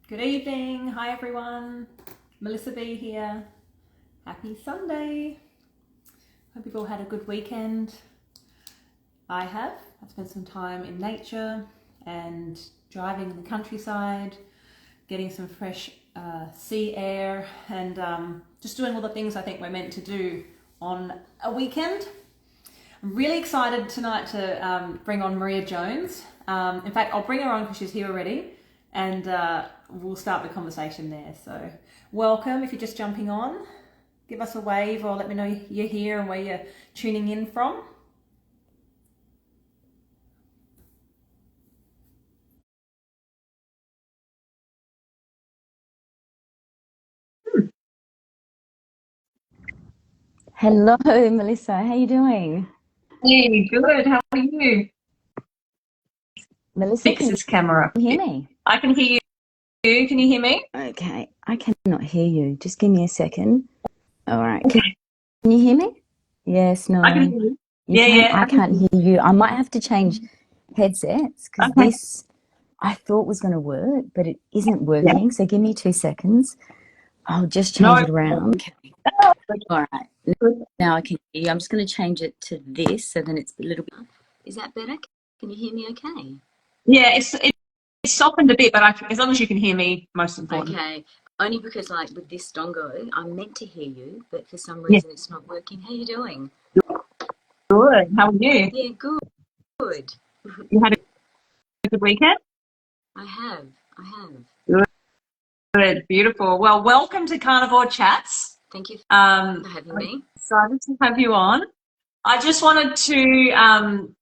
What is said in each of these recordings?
Good evening. Hi everyone. Melissa B here. Happy Sunday. Hope you've all had a good weekend. I have. I've spent some time in nature and driving in the countryside, getting some fresh sea air and just doing all the things I think we're meant to do on a weekend. I'm really excited tonight to bring on Maria Jones. In fact, I'll bring her on because she's here already, and we'll start the conversation there. So welcome. If you're just jumping on, give us a wave or let me know you're here and where you're tuning in from. Hello, Melissa. How you doing? Hey, good. How are you? Melissa, Fix can this camera. you hear me? I can hear you. Can you hear me? Okay, I cannot hear you. Just give me a second. All right. Okay. Can you hear me? Yes, I can no. hear you. You Yeah, can. yeah. I I can can't hear hear you. I might have to change headsets you. because Okay. this I thought was going to work, but it isn't Yeah. working. So give me 2 seconds. I'll just change No. it around. Okay. Oh, All right. good. Now I can hear you. I'm just going to change it to this so then it's a little bit. Is that better? Can you hear me okay? Yeah, it's softened a bit, but as long as you can hear me, most important. Okay, only because like with this dongo, I'm meant to hear you, but for some Yeah. reason it's not working. How you doing? Good. How are you? Yeah, good. You had a good weekend? I have, I have. Good. Beautiful. Well, welcome to Carnivore Chats. Thank you Um, for having I'm me. excited to have you on. I just wanted to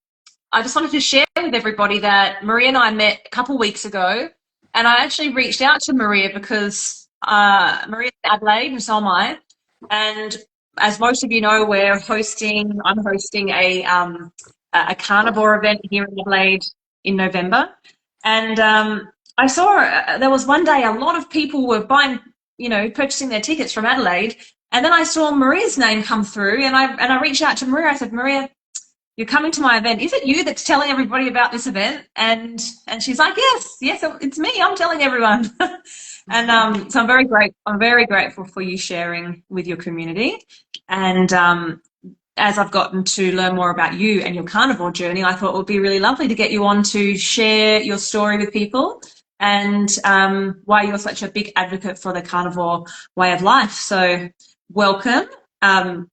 share with everybody that Maria and I met a couple weeks ago, and I actually reached out to Maria because Maria's in Adelaide and so am I. And as most of you know, I'm hosting a carnivore event here in Adelaide in November, and I saw there was one day a lot of people were purchasing their tickets from Adelaide, and then I saw Maria's name come through, and I reached out to Maria. I said, Maria, you're coming to my event. Is it you that's telling everybody about this event? And she's like, yes, it's me. I'm telling everyone. And so I'm very grateful for you sharing with your community. And as I've gotten to learn more about you and your carnivore journey, I thought it would be really lovely to get you on to share your story with people and why you're such a big advocate for the carnivore way of life. So welcome.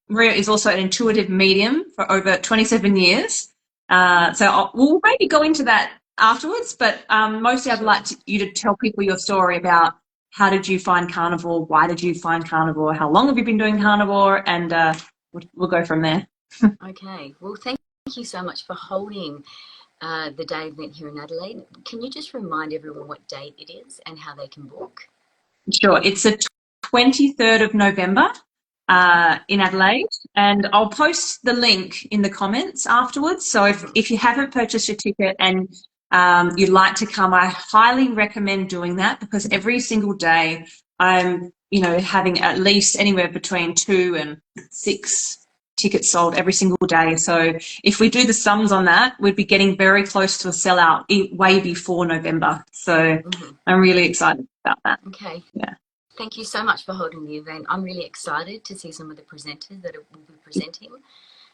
Maria is also an intuitive medium for over 27 years. We'll maybe go into that afterwards, but mostly I'd like you to tell people your story about how did you find carnivore, why did you find carnivore, how long have you been doing carnivore, and we'll go from there. Okay, well, thank you so much for holding the day event here in Adelaide. Can you just remind everyone what date it is and how they can book? Sure. It's the 23rd of November in Adelaide, and I'll post the link in the comments afterwards. So if you haven't purchased your ticket and you'd like to come, I highly recommend doing that because every single day I'm, having at least anywhere between 2 and 6 tickets sold every single day. So if we do the sums on that, we'd be getting very close to a sellout way before November. So I'm really excited about that. Okay. Yeah. Thank you so much for holding the event. I'm really excited to see some of the presenters that will be presenting.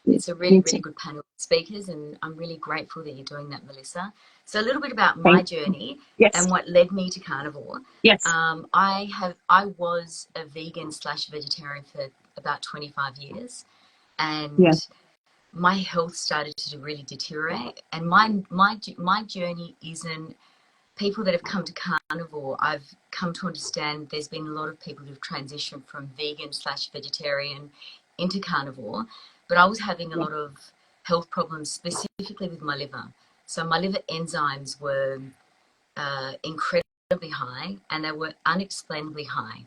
It's a really, really good panel of speakers, and I'm really grateful that you're doing that, Melissa. So a little bit about my journey Yes. and what led me to carnivore. Yes. I was a vegan/vegetarian for about 25 years, and Yeah. my health started to really deteriorate. And my journey isn't people that have come to carnivore. I've come to understand there's been a lot of people who've transitioned from vegan/vegetarian into carnivore, but I was having a lot of health problems, specifically with my liver. So my liver enzymes were incredibly high, and they were unexplainably high.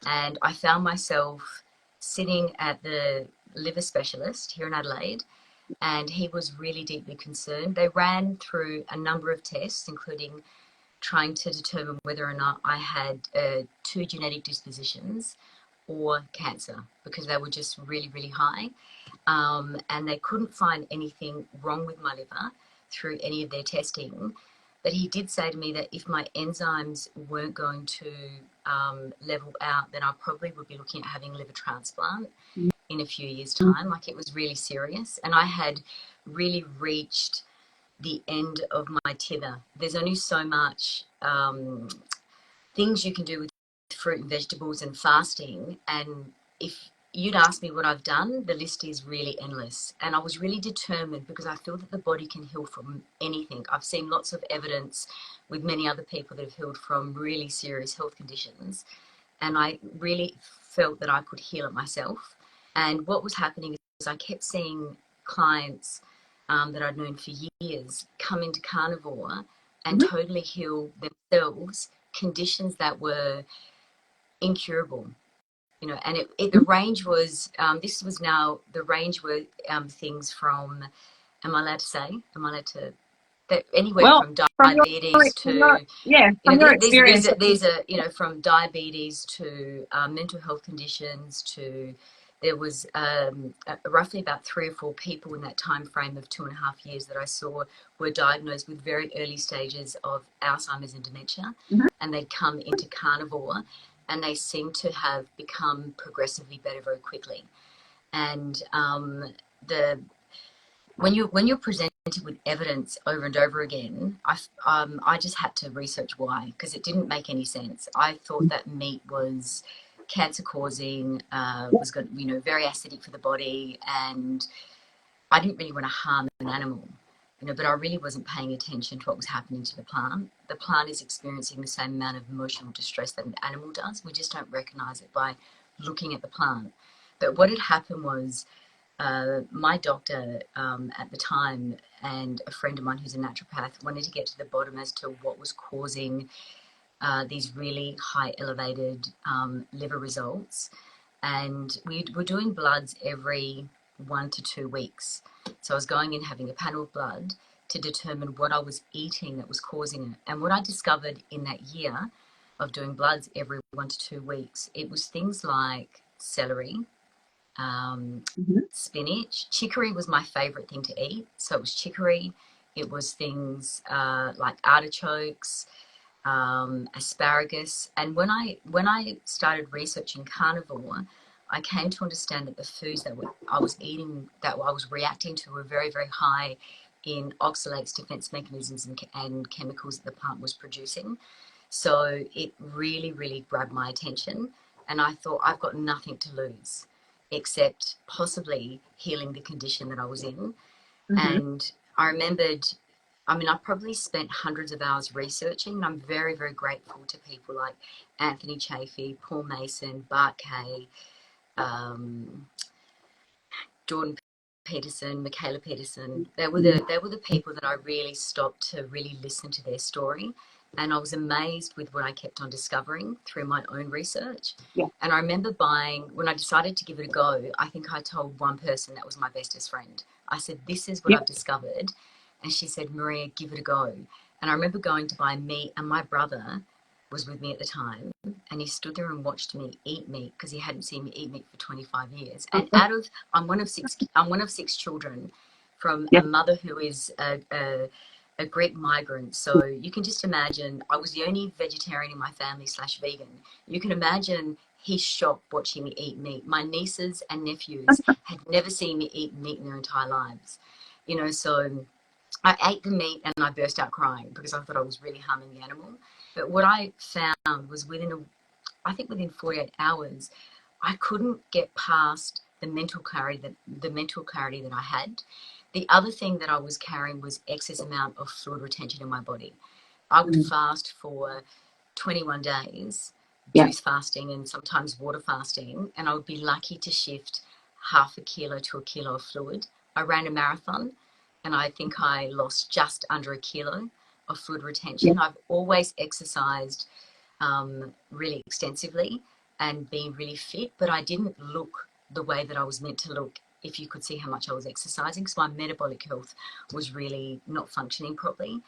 And I found myself sitting at the liver specialist here in Adelaide, and he was really deeply concerned. They ran through a number of tests, including trying to determine whether or not I had 2 genetic dispositions or cancer, because they were just really, really high. And they couldn't find anything wrong with my liver through any of their testing. But he did say to me that if my enzymes weren't going to level out, then I probably would be looking at having liver transplant in a few years' time. Like, it was really serious. And I had really reached the end of my tether. There's only so much things you can do with fruit and vegetables and fasting. And if you'd asked me what I've done, the list is really endless. And I was really determined because I feel that the body can heal from anything. I've seen lots of evidence with many other people that have healed from really serious health conditions. And I really felt that I could heal it myself. And what was happening is I kept seeing clients that I'd known for years come into carnivore and totally heal themselves conditions that were incurable, you know. And the range was this was now the range were things from, am I allowed to say, am I allowed to, that anywhere from diabetes to, yeah, you know, your experience, these are, you know, from diabetes to mental health conditions to, there was roughly about 3 or 4 people in that time frame of 2.5 years that I saw were diagnosed with very early stages of Alzheimer's and dementia, and they'd come into carnivore and they seemed to have become progressively better very quickly. And when you're presented with evidence over and over again, I just had to research why, because it didn't make any sense. I thought that meat was cancer causing, was good, you know, very acidic for the body, and I didn't really want to harm an animal, you know, but I really wasn't paying attention to what was happening to the plant. The plant is experiencing the same amount of emotional distress that an animal does. We just don't recognize it by looking at the plant. But what had happened was, my doctor at the time and a friend of mine who's a naturopath wanted to get to the bottom as to what was causing these really high elevated liver results. And we were doing bloods every 1 to 2 weeks. So I was going in having a panel of blood to determine what I was eating that was causing it. And what I discovered in that year of doing bloods every 1 to 2 weeks, it was things like celery, spinach. Chicory was my favorite thing to eat. So it was chicory. It was things like artichokes, asparagus. And when I started researching carnivore, I came to understand that the foods that I was eating, that I was reacting to, were very, very high in oxalates, defense mechanisms, and chemicals that the plant was producing. So it really, really grabbed my attention. And I thought, I've got nothing to lose except possibly healing the condition that I was in. And I remembered, I mean, I probably spent hundreds of hours researching, and I'm very, very grateful to people like Anthony Chafee, Paul Mason, Bart Kay, Jordan Peterson, Michaela Peterson. They were the people that I really stopped to really listen to their story. And I was amazed with what I kept on discovering through my own research. And I remember when I decided to give it a go, I think I told one person that was my bestest friend. I said, this is what I've discovered. And she said, Maria, give it a go. And I remember going to buy meat, and my brother was with me at the time, and he stood there and watched me eat meat because he hadn't seen me eat meat for 25 years. And I'm one of six children from a mother who is a Greek migrant. So you can just imagine, I was the only vegetarian in my family / vegan. You can imagine he's shocked watching me eat meat. My nieces and nephews had never seen me eat meat in their entire lives. You know, so I ate the meat and I burst out crying because I thought I was really harming the animal. But what I found was within 48 hours, I couldn't get past the mental clarity that I had. The other thing that I was carrying was excess amount of fluid retention in my body. I would fast for 21 days, juice fasting and sometimes water fasting, and I would be lucky to shift 0.5 kilo to 1 kilo of fluid. I ran a marathon, and I think I lost just under 1 kilo of fluid retention. I've always exercised really extensively and been really fit, but I didn't look the way that I was meant to look, if you could see how much I was exercising, because my metabolic health was really not functioning properly.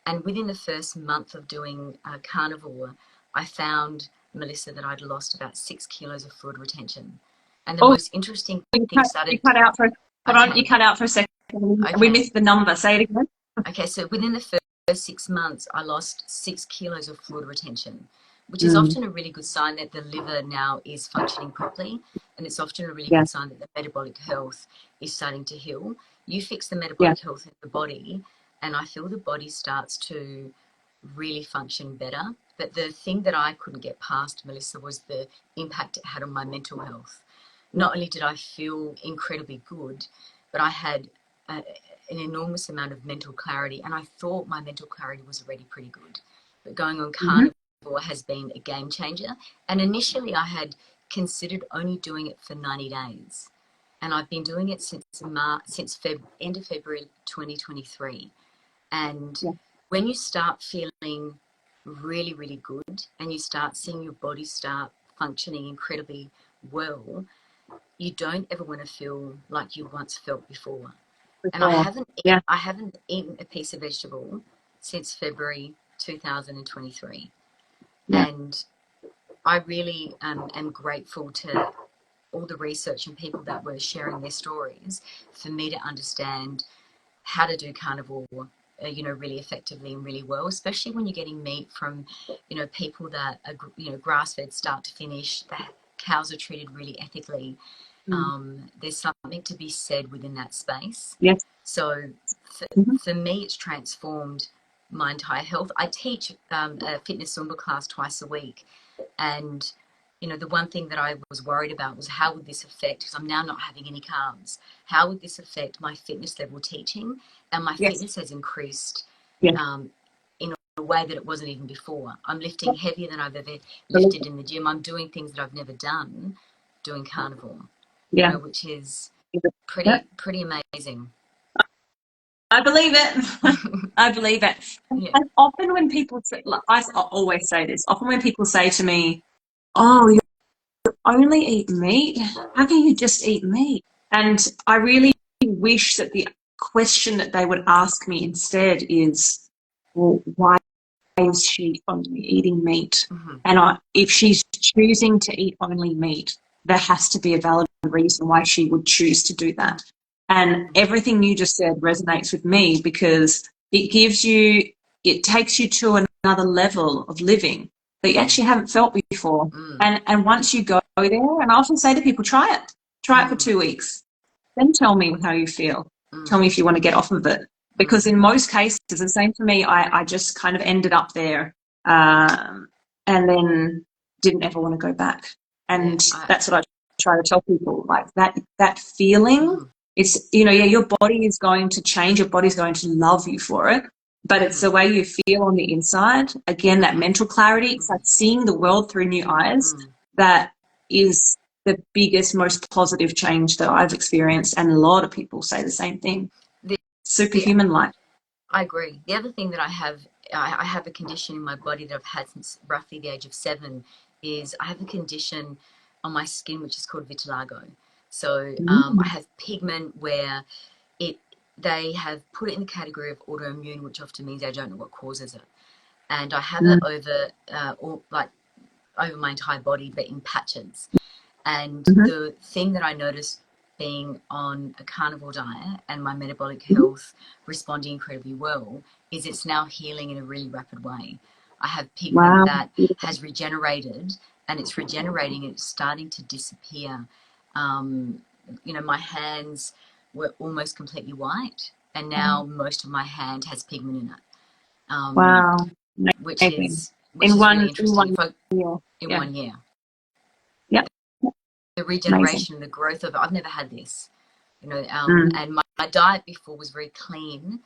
And within the first month of doing carnivore, I found, Melissa, that I'd lost about 6 kilos of fluid retention. And the most interesting thing started... You cut out for a second. Okay. We missed the number. Say it again. Okay, so within the first 6 months, I lost 6 kilos of fluid retention, which is Mm. often a really good sign that the liver now is functioning properly. And it's often a really Yeah. good sign that the metabolic health is starting to heal. You fix the Yeah. metabolic health in the body, and I feel the body starts to really function better. But the thing that I couldn't get past, Melissa, was the impact it had on my mental health. Not only did I feel incredibly good, but I had an enormous amount of mental clarity, and I thought my mental clarity was already pretty good. But going on Mm-hmm. Carnivore has been a game changer. And initially I had considered only doing it for 90 days. And I've been doing it since end of February 2023. And Yeah. when you start feeling really, really good and you start seeing your body start functioning incredibly well, you don't ever want to feel like you once felt before. And Before. I haven't eaten a piece of vegetable since February 2023. Yeah. And I really am grateful to all the research and people that were sharing their stories for me to understand how to do carnivore, really effectively and really well, especially when you're getting meat from, people that are, grass-fed start to finish. The cows are treated really ethically. There's something to be said within that space. Yes. So Mm-hmm. for me, it's transformed my entire health. I teach a fitness Zumba class twice a week. And, the one thing that I was worried about was how would this affect, because I'm now not having any carbs, how would this affect my fitness level teaching? And my Yes. fitness has increased Yeah. In a way that it wasn't even before. I'm lifting heavier than I've ever Believe lifted in the gym. I'm doing things that I've never done doing carnivore, Yeah. which is Yeah. pretty amazing. I believe it. I believe it. Yeah. And often when people say, like, I always say this, often when people say to me, oh, you only eat meat? How can you just eat meat? And I really wish that the question that they would ask me instead is, well, why is she only eating meat? Mm-hmm. And if she's choosing to eat only meat, there has to be a valid reason why she would choose to do that. And everything you just said resonates with me because it takes you to another level of living that you actually haven't felt before. And once you go there, and I often say to people, try it for 2 weeks, then tell me how you feel. Tell me if you want to get off of it. Because in most cases, the same for me, I just kind of ended up there and then didn't ever want to go back. And that's what I try to tell people, like that feeling, it's, your body is going to change, your body's going to love you for it, but it's the way you feel on the inside. Again, that mental clarity, it's like seeing the world through new eyes. That is the biggest, most positive change that I've experienced, and a lot of people say the same thing. Superhuman life. I agree. The other thing that I have a condition in my body that I've had since roughly the age of 7, is I have a condition on my skin which is called vitiligo. So I have pigment where they have put it in the category of autoimmune, which often means they don't know what causes it. And I have it over my entire body, but in patches. And the thing that I noticed being on a carnivore diet and my metabolic health responding incredibly well is it's now healing in a really rapid way. I have pigment that has regenerated, and it's regenerating and it's starting to disappear. My hands were almost completely white, and now most of my hand has pigment in it. Which is really interesting. In 1 year. Yep. The regeneration and the growth of it. I've never had this, and my diet before was very clean.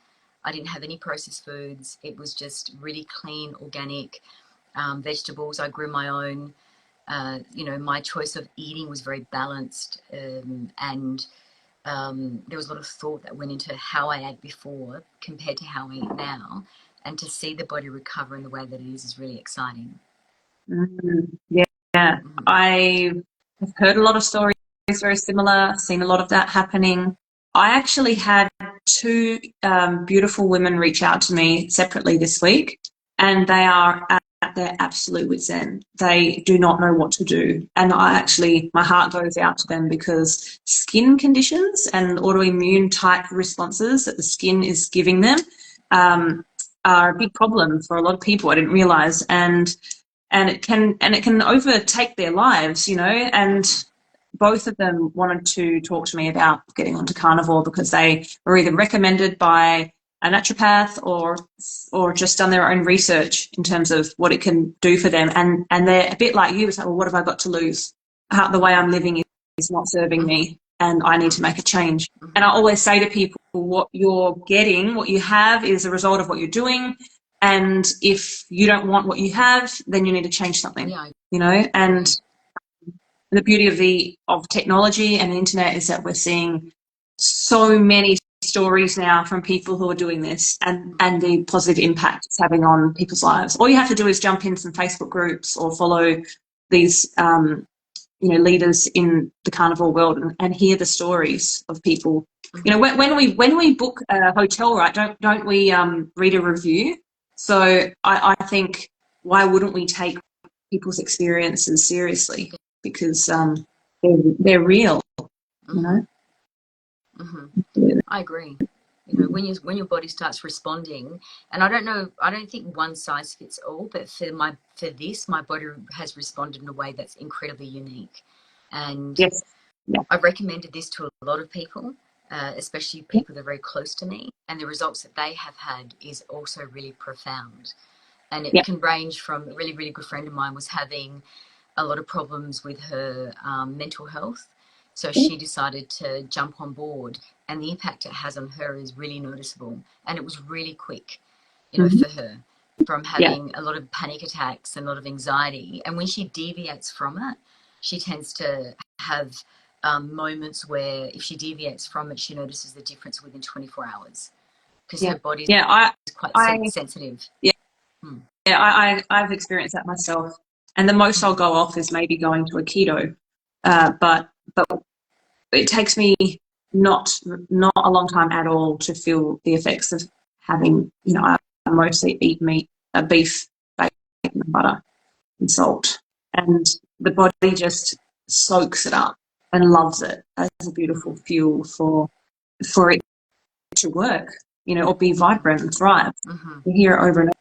I didn't have any processed foods. It was just really clean, organic vegetables. I grew my own. My choice of eating was very balanced, and there was a lot of thought that went into how I ate before compared to how I eat now, and to see the body recover in the way that it is really exciting. Yeah. I have heard a lot of stories very similar, seen a lot of that happening. I actually had 2 beautiful women reach out to me separately this week, and they are at their absolute wit's end. They do not know what to do. And my heart goes out to them, because skin conditions and autoimmune type responses that the skin is giving them, are a big problem for a lot of people. I didn't realize, and it can overtake their lives, you know. And both of them wanted to talk to me about getting onto carnivore because they were either recommended by a naturopath or just done their own research in terms of what it can do for them. And they're a bit like you. It's like, well, what have I got to lose? The way I'm living is not serving me, and I need to make a change. And I always say to people, what you're getting, what you have, is a result of what you're doing. And if you don't want what you have, then you need to change something, you know. And the beauty of technology and the internet is that we're seeing so many stories now from people who are doing this, and the positive impact it's having on people's lives. All you have to do is jump in some Facebook groups or follow these leaders in the carnivore world and hear the stories of people. You know, when we book a hotel, right, don't we read a review? So I think, why wouldn't we take people's experiences seriously? Because they're real, you know. I agree. You know, when your body starts responding, and I don't think one size fits all, but for this, my body has responded in a way that's incredibly unique. And yes, I've recommended this to a lot of people, especially people that are very close to me, and the results that they have had is also really profound. And it can range from, a really, really good friend of mine was having a lot of problems with her mental health. So she decided to jump on board, and the impact it has on her is really noticeable. And it was really quick, you know, for her, from having a lot of panic attacks and a lot of anxiety. And when she deviates from it, she tends to have moments where if she deviates from it, she notices the difference within 24 hours because her body's quite sensitive. I've experienced that myself. And the most I'll go off is maybe going to a keto. But it takes me not a long time at all to feel the effects of having, you know, I mostly eat meat, beef, bacon and butter and salt. And the body just soaks it up and loves it as a beautiful fuel for it to work, you know, or be vibrant and thrive. You hear it over and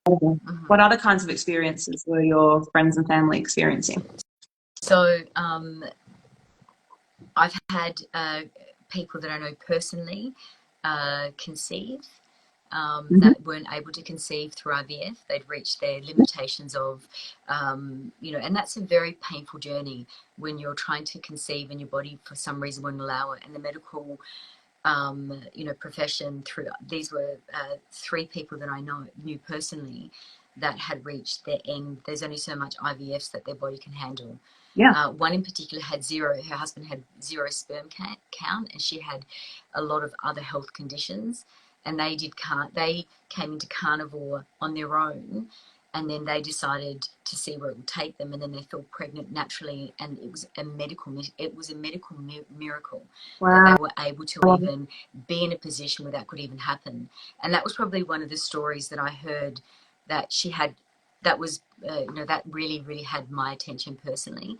over. What other kinds of experiences were your friends and family experiencing? So I've had people that I know personally conceive that weren't able to conceive through IVF. They'd reached their limitations of, you know, and that's a very painful journey when you're trying to conceive and your body for some reason won't allow it. And the medical, you know, profession, through these were 3 people that I knew personally that had reached their end. There's only so much IVFs that their body can handle. One in particular had 0. Her husband had 0 sperm count, and she had a lot of other health conditions. And they came into carnivore on their own, and then they decided to see where it would take them, and then they fell pregnant naturally, and it was a medical miracle that they were able to even be in a position where that could even happen. And that was probably one of the stories that I heard that she had. That was, you know, that really, really had my attention personally.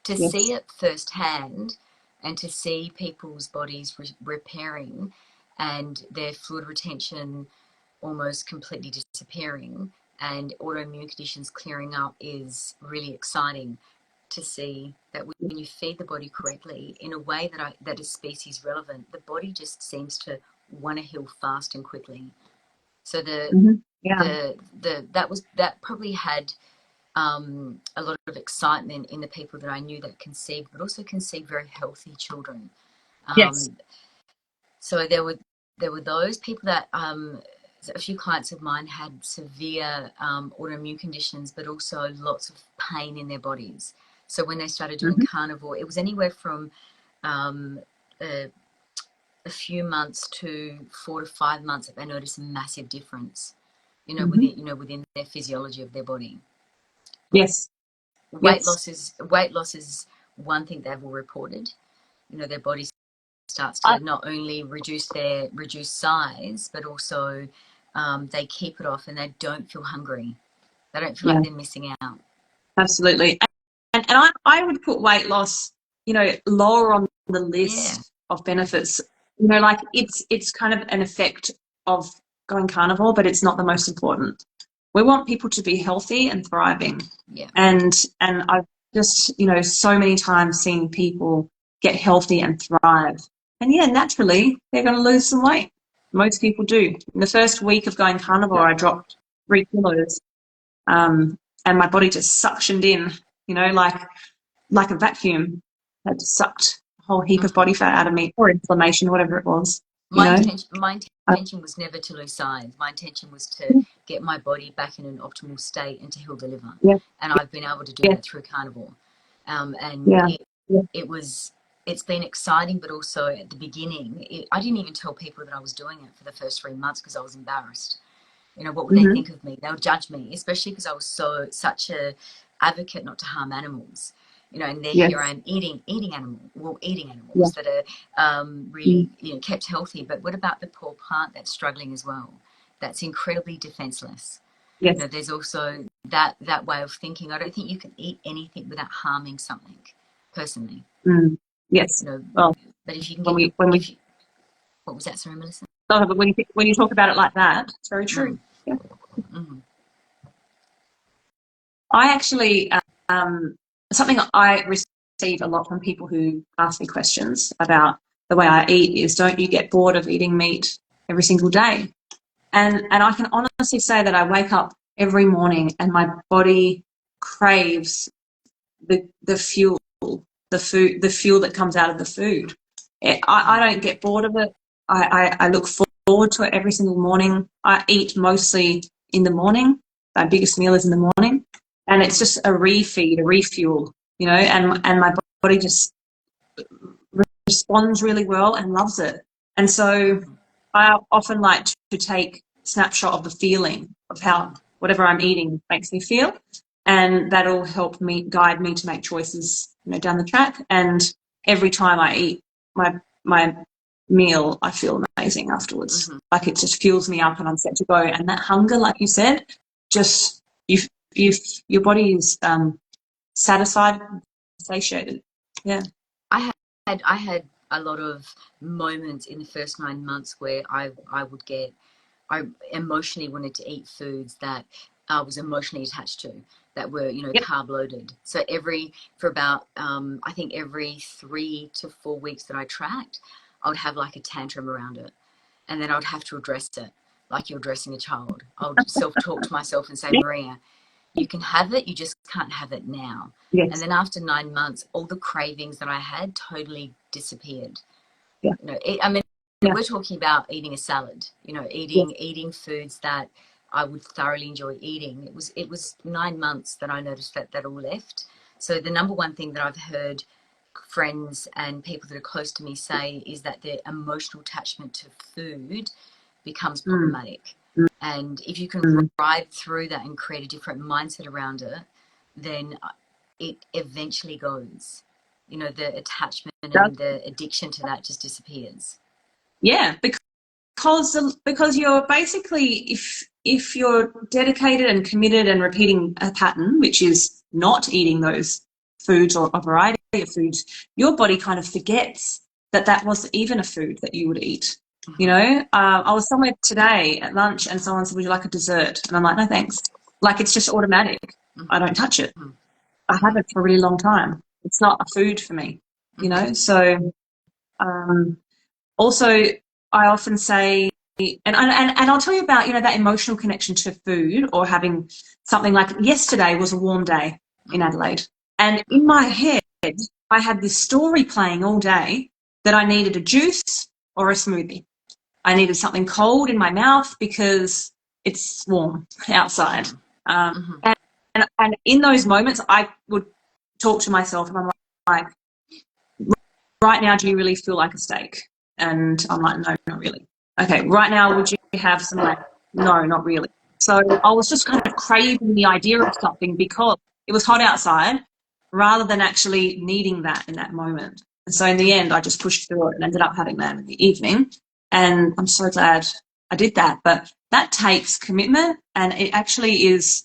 To see it firsthand and to see people's bodies repairing and their fluid retention almost completely disappearing and autoimmune conditions clearing up is really exciting to see that when you feed the body correctly in a way that is species relevant, the body just seems to want to heal fast and quickly. So that probably had a lot of excitement in the people that I knew that conceived, but also conceived very healthy children. So there were those people that a few clients of mine had severe autoimmune conditions, but also lots of pain in their bodies. So when they started doing carnivore, it was anywhere from a few months to 4 to 5 months that they noticed a massive difference, you know, within their physiology of their body. Weight loss is one thing they've all reported. You know, their body starts to not only reduce size, but also they keep it off and they don't feel hungry. They don't feel like they're missing out. Absolutely. And I would put weight loss, you know, lower on the list of benefits. You know, like it's kind of an effect of going carnivore, but it's not the most important. We want people to be healthy and thriving. Yeah. And I've just, you know, so many times seen people get healthy and thrive. And yeah, naturally, they're going to lose some weight. Most people do. In the first week of going carnivore, I dropped 3 kilos, and my body just suctioned in, you know, like a vacuum. That just sucked a whole heap of body fat out of me, or inflammation, whatever it was. My intention was never to lose size. My intention was to get my body back in an optimal state and to heal the liver. Yeah. And I've been able to do that through carnivore. It's been exciting, but also at the beginning, I didn't even tell people that I was doing it for the first 3 months because I was embarrassed. You know, what would they think of me? They would judge me, especially because I was such a advocate not to harm animals. You know, and here I am eating animals that are really, you know, kept healthy. But what about the poor plant that's struggling as well? That's incredibly defenseless. Yes. You know, there's also that way of thinking. I don't think you can eat anything without harming something, personally. Yes. You know, well, but if you can what was that, sorry, Melissa? No, but when you talk about it like that, it's very true. Yeah. I actually, something I receive a lot from people who ask me questions about the way I eat is, don't you get bored of eating meat every single day? And I can honestly say that I wake up every morning and my body craves the fuel, the fuel that comes out of the food. I don't get bored of it. I look forward to it every single morning. I eat mostly in the morning. My biggest meal is in the morning. And it's just a refeed, a refuel, you know, and my body just responds really well and loves it. And so I often like to take a snapshot of the feeling of how whatever I'm eating makes me feel. And that'll help me, guide me to make choices, you know, down the track. And every time I eat my meal, I feel amazing afterwards. Like it just fuels me up and I'm set to go. And that hunger, like you said, just your body is satisfied, satiated. Yeah. I had a lot of moments in the first 9 months where I emotionally wanted to eat foods that I was emotionally attached to, that were, you know, carb loaded. So for about I think every 3 to 4 weeks that I tracked, I would have like a tantrum around it, and then I would have to address it like you're addressing a child. I would self-talk to myself and say, Maria, you can have it, you just can't have it now. Yes. And then after 9 months, all the cravings that I had totally disappeared. Yeah. You know, we're talking about eating a salad, you know, eating foods that I would thoroughly enjoy eating. It was 9 months that I noticed that all left. So the number one thing that I've heard friends and people that are close to me say is that their emotional attachment to food becomes problematic. And if you can ride through that and create a different mindset around it, then it eventually goes. You know, the attachment and the addiction to that just disappears. Yeah, because you're basically, if you're dedicated and committed and repeating a pattern, which is not eating those foods or a variety of foods, your body kind of forgets that was even a food that you would eat. You know, I was somewhere today at lunch and someone said, would you like a dessert? And I'm like, no, thanks. Like, it's just automatic. I don't touch it. I haven't for a really long time. It's not a food for me, you know? So, also I often say, and I'll tell you about, you know, that emotional connection to food, or having something like yesterday was a warm day in Adelaide. And in my head, I had this story playing all day that I needed a juice or a smoothie. I needed something cold in my mouth because it's warm outside. And in those moments, I would talk to myself and I'm like, right now, do you really feel like a steak? And I'm like, no, not really. Okay, right now, would you have some like, no, not really. So I was just kind of craving the idea of something because it was hot outside, rather than actually needing that in that moment. And so in the end, I just pushed through it and ended up having that in the evening. And I'm so glad I did that. But that takes commitment, and it actually is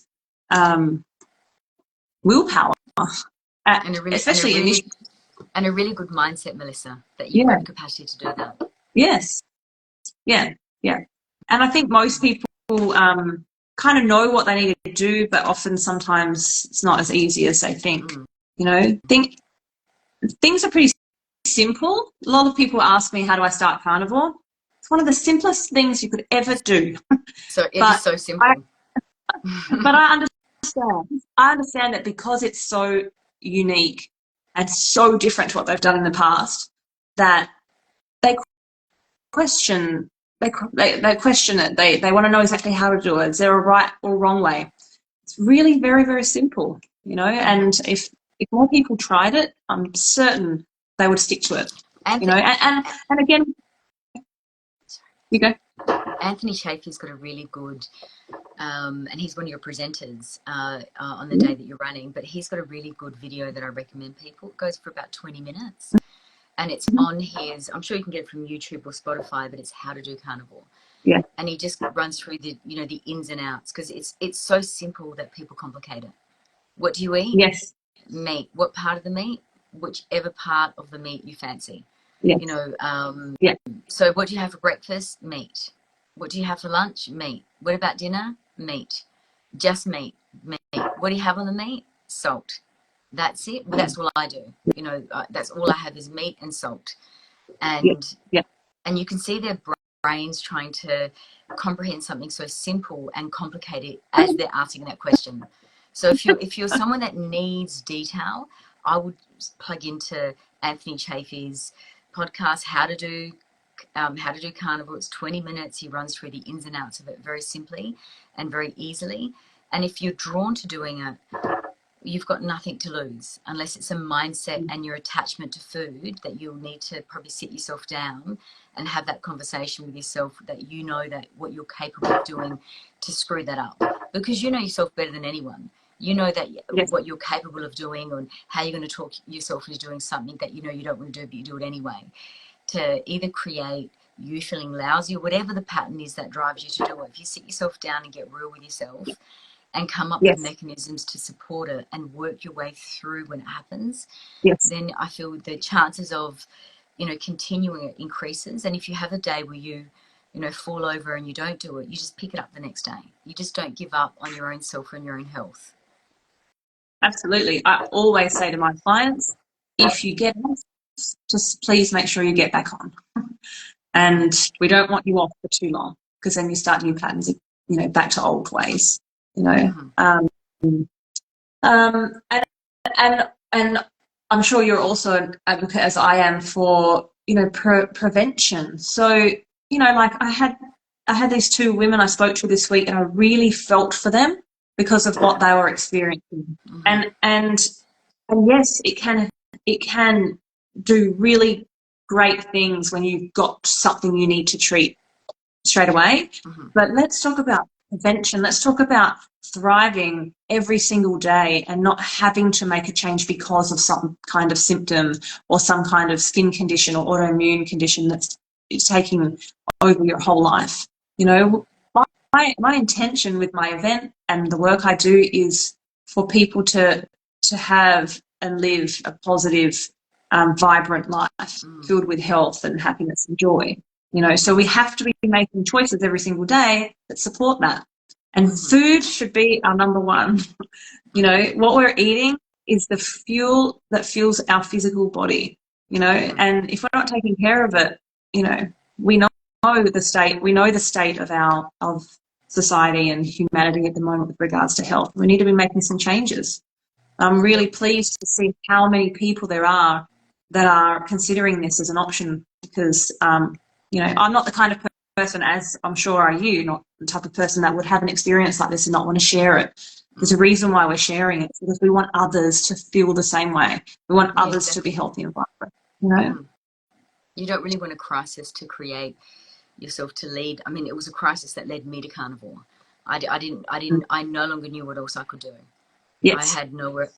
willpower, especially initially. And a really good mindset, Melissa, that you've got the capacity to do that. Yes. Yeah. And I think most people kind of know what they need to do, but often sometimes it's not as easy as they think. You know, things are pretty simple. A lot of people ask me, how do I start carnivore? It's one of the simplest things you could ever do. So it is so simple. But I understand that because it's so unique and so different to what they've done in the past, that they question they question it. They want to know exactly how to do it. Is there a right or wrong way? It's really very, very simple, you know. And if more people tried it, I'm certain they would stick to it. You know, and again, you go. Anthony Chafee's got a really good, and he's one of your presenters on the day that you're running, but he's got a really good video that I recommend people. It goes for about 20 minutes. And it's on his, I'm sure you can get it from YouTube or Spotify, but it's How to Do Carnivore. Yeah. And he just runs through the, you know, the ins and outs, because it's so simple that people complicate it. What do you eat? Yes. Meat. What part of the meat? Whichever part of the meat you fancy. Yes. You know, yeah. So what do you have for breakfast? Meat. What do you have for lunch? Meat. What about dinner? Meat. Just meat. Meat. What do you have on the meat? Salt. That's it. Well, that's all I do. You know, that's all I have is meat and salt. And and you can see their brains trying to comprehend something so simple and complicated as they're asking that question. So if you're someone that needs detail, I would plug into Anthony Chafee's podcast, How to Do Carnivore. It's 20 minutes. He runs through the ins and outs of it very simply and very easily. And if you're drawn to doing it, you've got nothing to lose, unless it's a mindset and your attachment to food that you'll need to probably sit yourself down and have that conversation with yourself, that you know that what you're capable of doing to screw that up, because you know yourself better than anyone. You know that what you're capable of doing, and how you're going to talk yourself into doing something that you know you don't want to do, but you do it anyway, to either create you feeling lousy or whatever the pattern is that drives you to do it. If you sit yourself down and get real with yourself and come up with mechanisms to support it and work your way through when it happens, then I feel the chances of, you know, continuing it increases. And if you have a day where you know, fall over and you don't do it, you just pick it up the next day. You just don't give up on your own self and your own health. Absolutely. I always say to my clients, if you get off, just please make sure you get back on. And we don't want you off for too long, because then you start new patterns, you know, back to old ways. You know, and I'm sure you're also an advocate, as I am, for, you know, prevention. So, you know, like I had these two women I spoke to this week, and I really felt for them because of what they were experiencing. And yes, it can do really great things when you've got something you need to treat straight away. But let's talk about prevention. Let's talk about thriving every single day and not having to make a change because of some kind of symptom or some kind of skin condition or autoimmune condition that's taking over your whole life. You know, my intention with my event and the work I do is for people to have and live a positive, vibrant life filled with health and happiness and joy. You know, so we have to be making choices every single day that support that. And food should be our number one. You know, what we're eating is the fuel that fuels our physical body, you know, and if we're not taking care of it, you know, we know the state of society and humanity at the moment with regards to health. We need to be making some changes. I'm really pleased to see how many people there are that are considering this as an option, because you know, I'm not the kind of person, as I'm sure are you, not the type of person that would have an experience like this and not want to share it. There's a reason why we're sharing it, because we want others to feel the same way. We want others to be healthy and vibrant. You know, you don't really want a crisis to create yourself to lead. I mean, it was a crisis that led me to carnivore. I no longer knew what else I could do. I had nowhere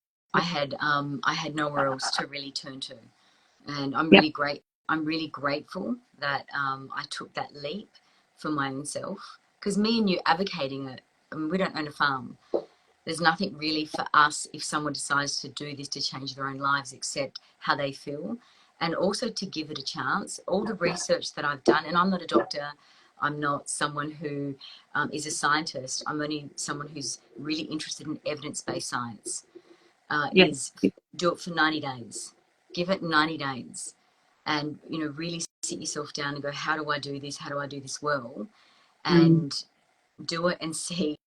else to really turn to, and I'm really grateful that I took that leap for my own self, because me and you advocating it, I mean, we don't own a farm. There's nothing really for us if someone decides to do this to change their own lives except how they feel, and also to give it a chance. All the research that I've done, and I'm not a doctor, I'm not someone who is a scientist. I'm only someone who's really interested in evidence-based science. Yeah. Do it for 90 days. Give it 90 days. And, you know, really sit yourself down and go, how do I do this? How do I do this well? And do it and see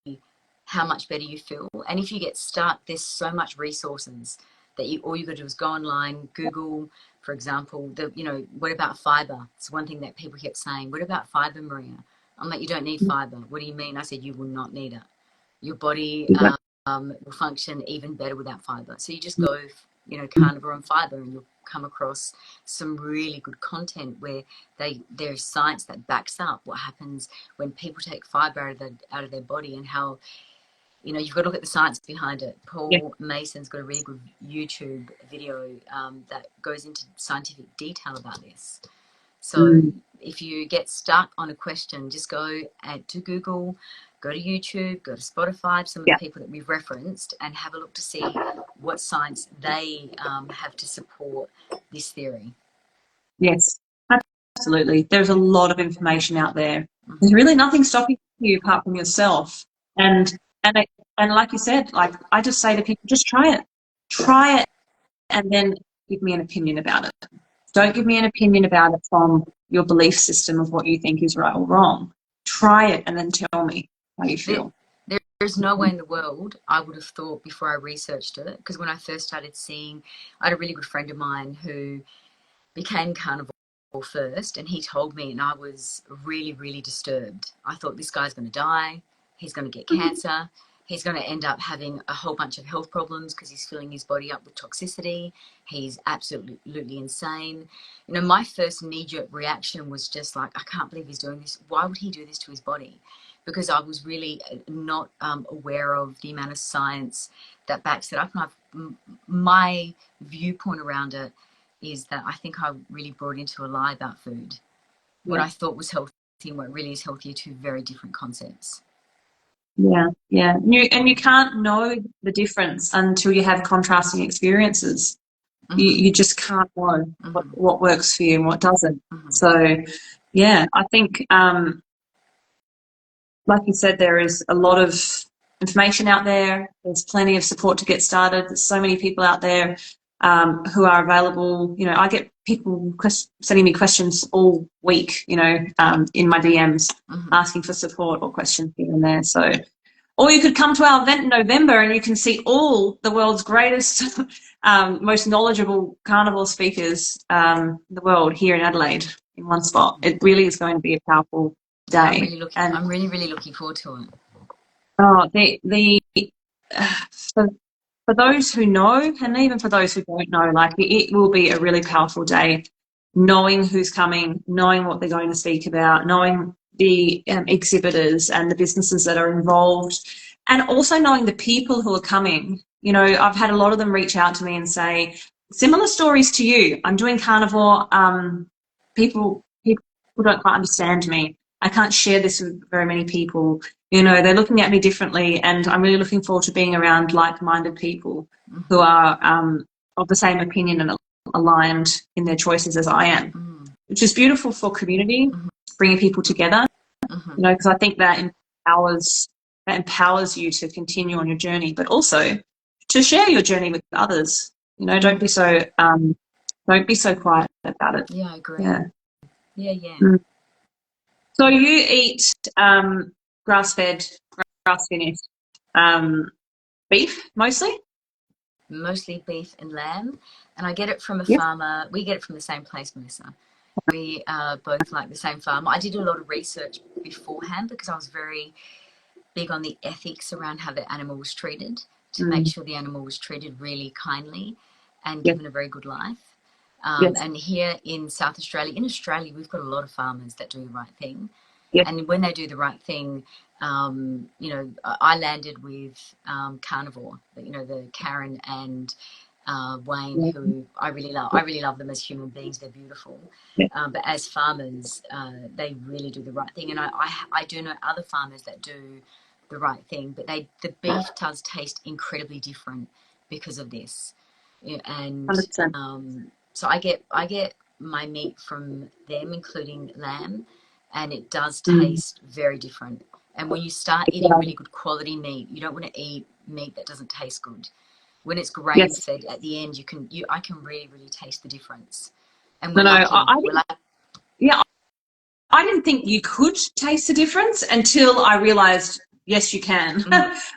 how much better you feel. And if you get stuck, there's so much resources that all you got to do is go online, Google, for example, what about fiber? It's one thing that people kept saying. What about fiber, Maria? I'm like, you don't need fiber. What do you mean? I said, you will not need it. Your body will function even better without fiber. So you just go, carnivore and fiber, and you'll come across some really good content where there's science that backs up what happens when people take fiber out of their body, and how, you've got to look at the science behind it. Paul Mason's got a really good YouTube video that goes into scientific detail about this. So if you get stuck on a question, just go to Google, go to YouTube, go to Spotify, some of the people that we've referenced, and have a look to see what science they have to support this theory. Yes, absolutely. There's a lot of information out there. There's really nothing stopping you apart from yourself. And like you said, like I just say to people, just try it, and then give me an opinion about it. Don't give me an opinion about it from your belief system of what you think is right or wrong. Try it and then tell me how you feel. There's no way in the world I would have thought before I researched it, because when I first started seeing, I had a really good friend of mine who became carnivore first, and he told me, and I was really, really disturbed. I thought, this guy's going to die. He's going to get cancer. He's going to end up having a whole bunch of health problems because he's filling his body up with toxicity. He's absolutely insane. My first knee-jerk reaction was just like, I can't believe he's doing this. Why would he do this to his body? Because I was really not aware of the amount of science that backs it up. And my viewpoint around it is that I think I really brought into a lie about food. What I thought was healthy and what really is healthy are two very different concepts. Yeah. And you can't know the difference until you have contrasting experiences. You just can't know what works for you and what doesn't. So, yeah, I think, like you said, there is a lot of information out there. There's plenty of support to get started. There's so many people out there who are available. I get people sending me questions all week, in my DMs, asking for support or questions here and there. So, or you could come to our event in November and you can see all the world's greatest, most knowledgeable carnivore speakers in the world here in Adelaide in one spot. It really is going to be a powerful day. I'm really, really looking forward to it. Oh, for those who know, and even for those who don't know, like it will be a really powerful day, knowing who's coming, knowing what they're going to speak about, knowing the exhibitors and the businesses that are involved, and also knowing the people who are coming. I've had a lot of them reach out to me and say similar stories to you. I'm doing carnivore. People don't quite understand me. I can't share this with very many people. They're looking at me differently, and I'm really looking forward to being around like-minded people who are of the same opinion and aligned in their choices as I am, which is beautiful for community, bringing people together, because I think that empowers you to continue on your journey, but also to share your journey with others. Don't be so quiet about it. Yeah, I agree. Yeah. So you eat grass-fed, grass-finished beef mostly? Mostly beef and lamb, and I get it from a farmer. We get it from the same place, Melissa. We both like the same farmer. I did a lot of research beforehand because I was very big on the ethics around how the animal was treated, to make sure the animal was treated really kindly and given a very good life. And here in South Australia, we've got a lot of farmers that do the right thing. And when they do the right thing, I landed with Carnivore, the Karen and Wayne, who I really love. I really love them as human beings. They're beautiful. But as farmers, they really do the right thing. And I do know other farmers that do the right thing, but the beef does taste incredibly different because of this. And so I get my meat from them, including lamb. and it does taste very different. And when you start eating really good quality meat, you don't want to eat meat that doesn't taste good. When it's grain fed at the end, I can really, really taste the difference. And we're I didn't think you could taste the difference until I realised, yes, you can.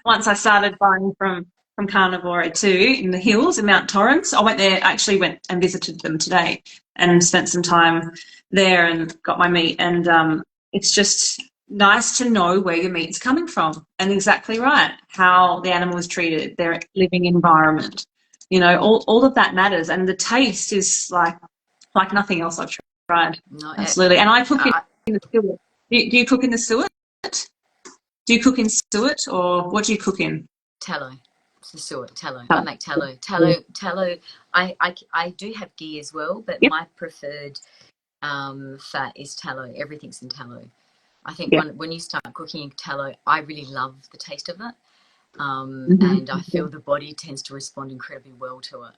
Once I started buying from Carnivore too in the hills in Mount Torrens. I actually went and visited them today and spent some time there and got my meat. And it's just nice to know where your meat's coming from, and exactly right, how the animal is treated, their living environment. You know, all of that matters, and the taste is like nothing else I've tried. No, absolutely. And I cook in the suet. Do you cook in the suet? Do you cook in suet, or what do you cook in? Tallow. It's the suet, tallow. I make tallow. Tallow. I do have ghee as well, but my preferred fat is tallow. Everything's in tallow. I think when you start cooking tallow, I really love the taste of it. And I feel the body tends to respond incredibly well to it.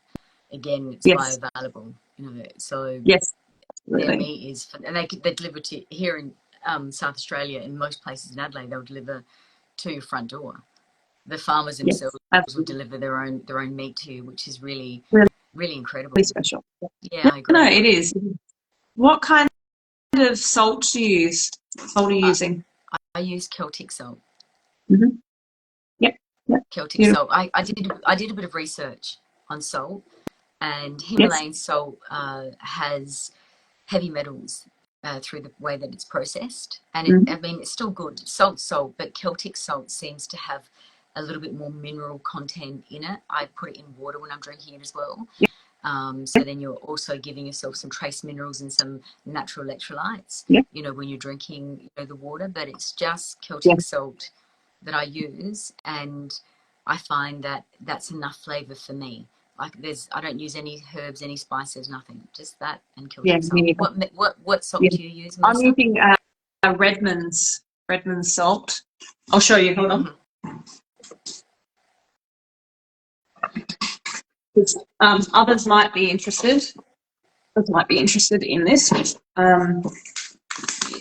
Again, it's bioavailable, you know. So their meat is, and they deliver to here in South Australia, in most places in Adelaide, they'll deliver to your front door. The farmers themselves will deliver their own meat to you, which is really incredible. Really special. Yeah, I agree. No, it is. What kind of salt do you use? What salt are you using? I use Celtic salt. Yep. Celtic salt. I did a bit of research on salt, and Himalayan salt has heavy metals through the way that it's processed, and I mean, it's still good. Salt, but Celtic salt seems to have a little bit more mineral content in it. I put it in water when I'm drinking it as well. So then you're also giving yourself some trace minerals and some natural electrolytes, you know, when you're drinking the water. But it's just Celtic salt that I use, and I find that that's enough flavour for me. Like I don't use any herbs, any spices, nothing. Just that and Celtic salt. What salt do you use, Melissa? I'm using Redmond's salt. I'll show you. Hold on. Others might be interested. In this.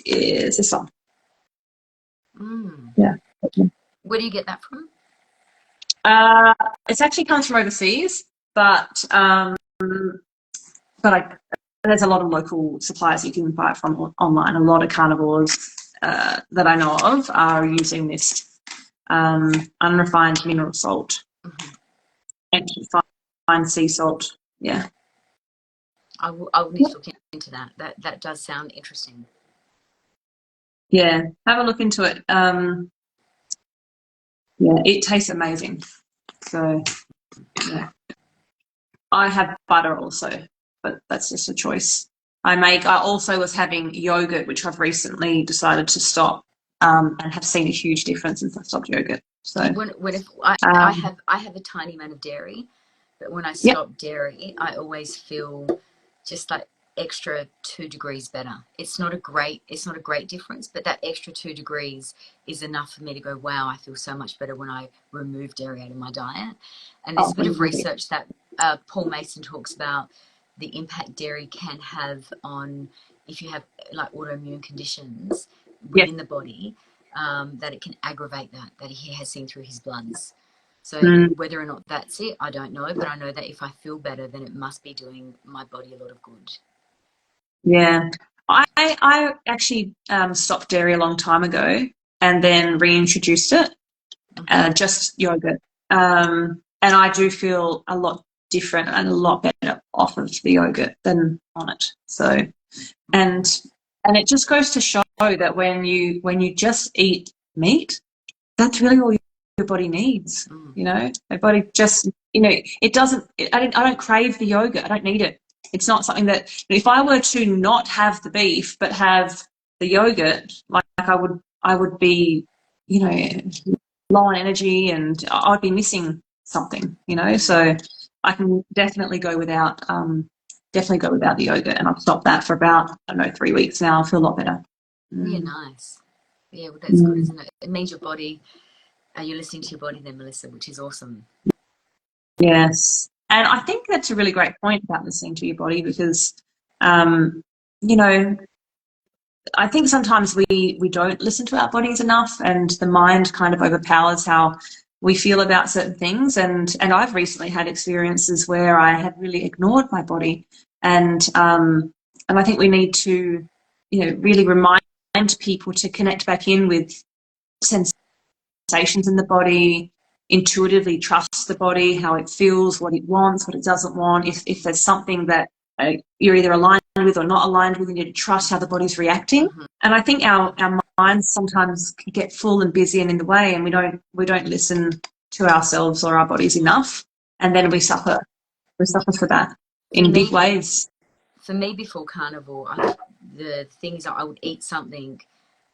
Is this one? Yeah. Where do you get that from? It actually comes from overseas, but there's a lot of local suppliers you can buy it from online. A lot of carnivores that I know of are using this unrefined mineral salt. And fine sea salt. Yeah. I will need to look into that. That does sound interesting. Yeah, have a look into it. It tastes amazing. So, I have butter also, but that's just a choice I also was having yogurt, which I've recently decided to stop, and have seen a huge difference since I stopped yogurt. So I have a tiny amount of dairy, but when I stop dairy, I always feel just like extra 2 degrees better. It's not a great difference, but that extra 2 degrees is enough for me to go, wow, I feel so much better when I remove dairy out of my diet. And there's a bit of research that Paul Mason talks about the impact dairy can have on if you have like autoimmune conditions within the body, that it can aggravate that he has seen through his bloods. So whether or not that's it, I don't know, but I know that if I feel better, then it must be doing my body a lot of good. Yeah. I actually stopped dairy a long time ago and then reintroduced it, just yogurt. And I do feel a lot different and a lot better off of the yogurt than on it. So, and it just goes to show that when you just eat meat, that's really all your body needs. You know, your body just, it doesn't. I don't crave the yogurt. I don't need it. It's not something that, if I were to not have the beef but have the yogurt, like I would be, low on energy, and I'd be missing something. So I can definitely go without the yogurt, and I've stopped that for about 3 weeks now. I feel a lot better. Yeah, nice. Yeah, well, that's good, isn't it? It means your body. You're listening to your body then, Melissa, which is awesome. Yes. And I think that's a really great point about listening to your body, because, I think sometimes we don't listen to our bodies enough, and the mind kind of overpowers how we feel about certain things. And I've recently had experiences where I had really ignored my body, and I think we need to, really remind people to connect back in with sensations in the body, intuitively trust the body, how it feels, what it wants, what it doesn't want. If there's something that you're either aligned with or not aligned with, you need to trust how the body's reacting. Mm-hmm. And I think our minds sometimes get full and busy and in the way, and we don't listen to ourselves or our bodies enough, and then we suffer for that in big ways. For me, before carnivore, the things that I would eat something,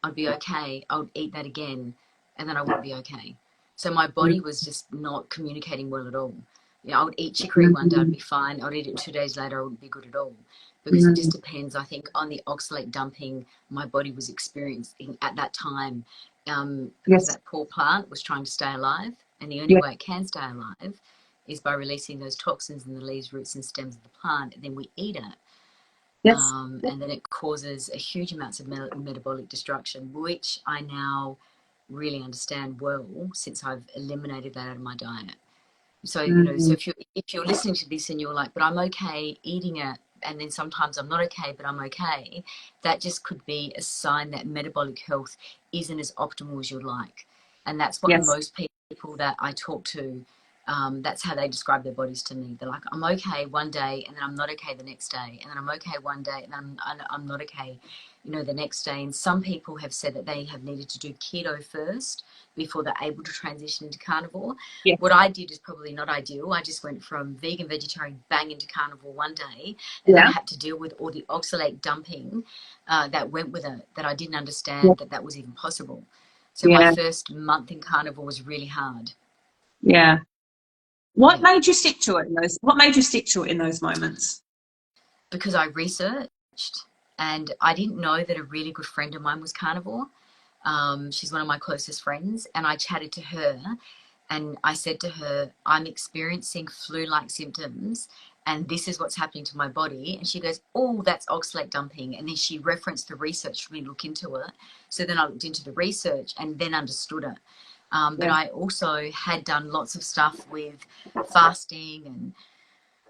I'd be okay. I would eat that again, and then I wouldn't be okay. So my body was just not communicating well at all. I would eat chicory one day, I'd be fine. I'd eat it 2 days later, I wouldn't be good at all. Because it just depends, I think, on the oxalate dumping my body was experiencing at that time. Because that poor plant was trying to stay alive, and the only way it can stay alive is by releasing those toxins in the leaves, roots, and stems of the plant, and then we eat it. And then it causes a huge amounts of metabolic destruction, which I now really understand well since I've eliminated that out of my diet. So so if you're listening to this and you're like, but I'm okay eating it, and then sometimes I'm not okay, but I'm okay, that just could be a sign that metabolic health isn't as optimal as you'd like. And that's what most people that I talk to, that's how they describe their bodies to me. They're like, I'm okay one day, and then I'm not okay the next day, and then I'm okay one day, and I'm not okay, the next day. And some people have said that they have needed to do keto first before they're able to transition into carnivore. What I did is probably not ideal. I just went from vegan, vegetarian, bang into carnivore one day, and then I had to deal with all the oxalate dumping that went with it, that I didn't understand that was even possible. So my first month in carnivore was really hard. Yeah. What made you stick to it in those moments? Because I researched, and I didn't know that a really good friend of mine was carnivore. She's one of my closest friends, and I chatted to her, and I said to her, I'm experiencing flu-like symptoms, and this is what's happening to my body. And she goes, oh, that's oxalate dumping. And then she referenced the research for me to look into it. So then I looked into the research and then understood it. But I also had done lots of stuff with fasting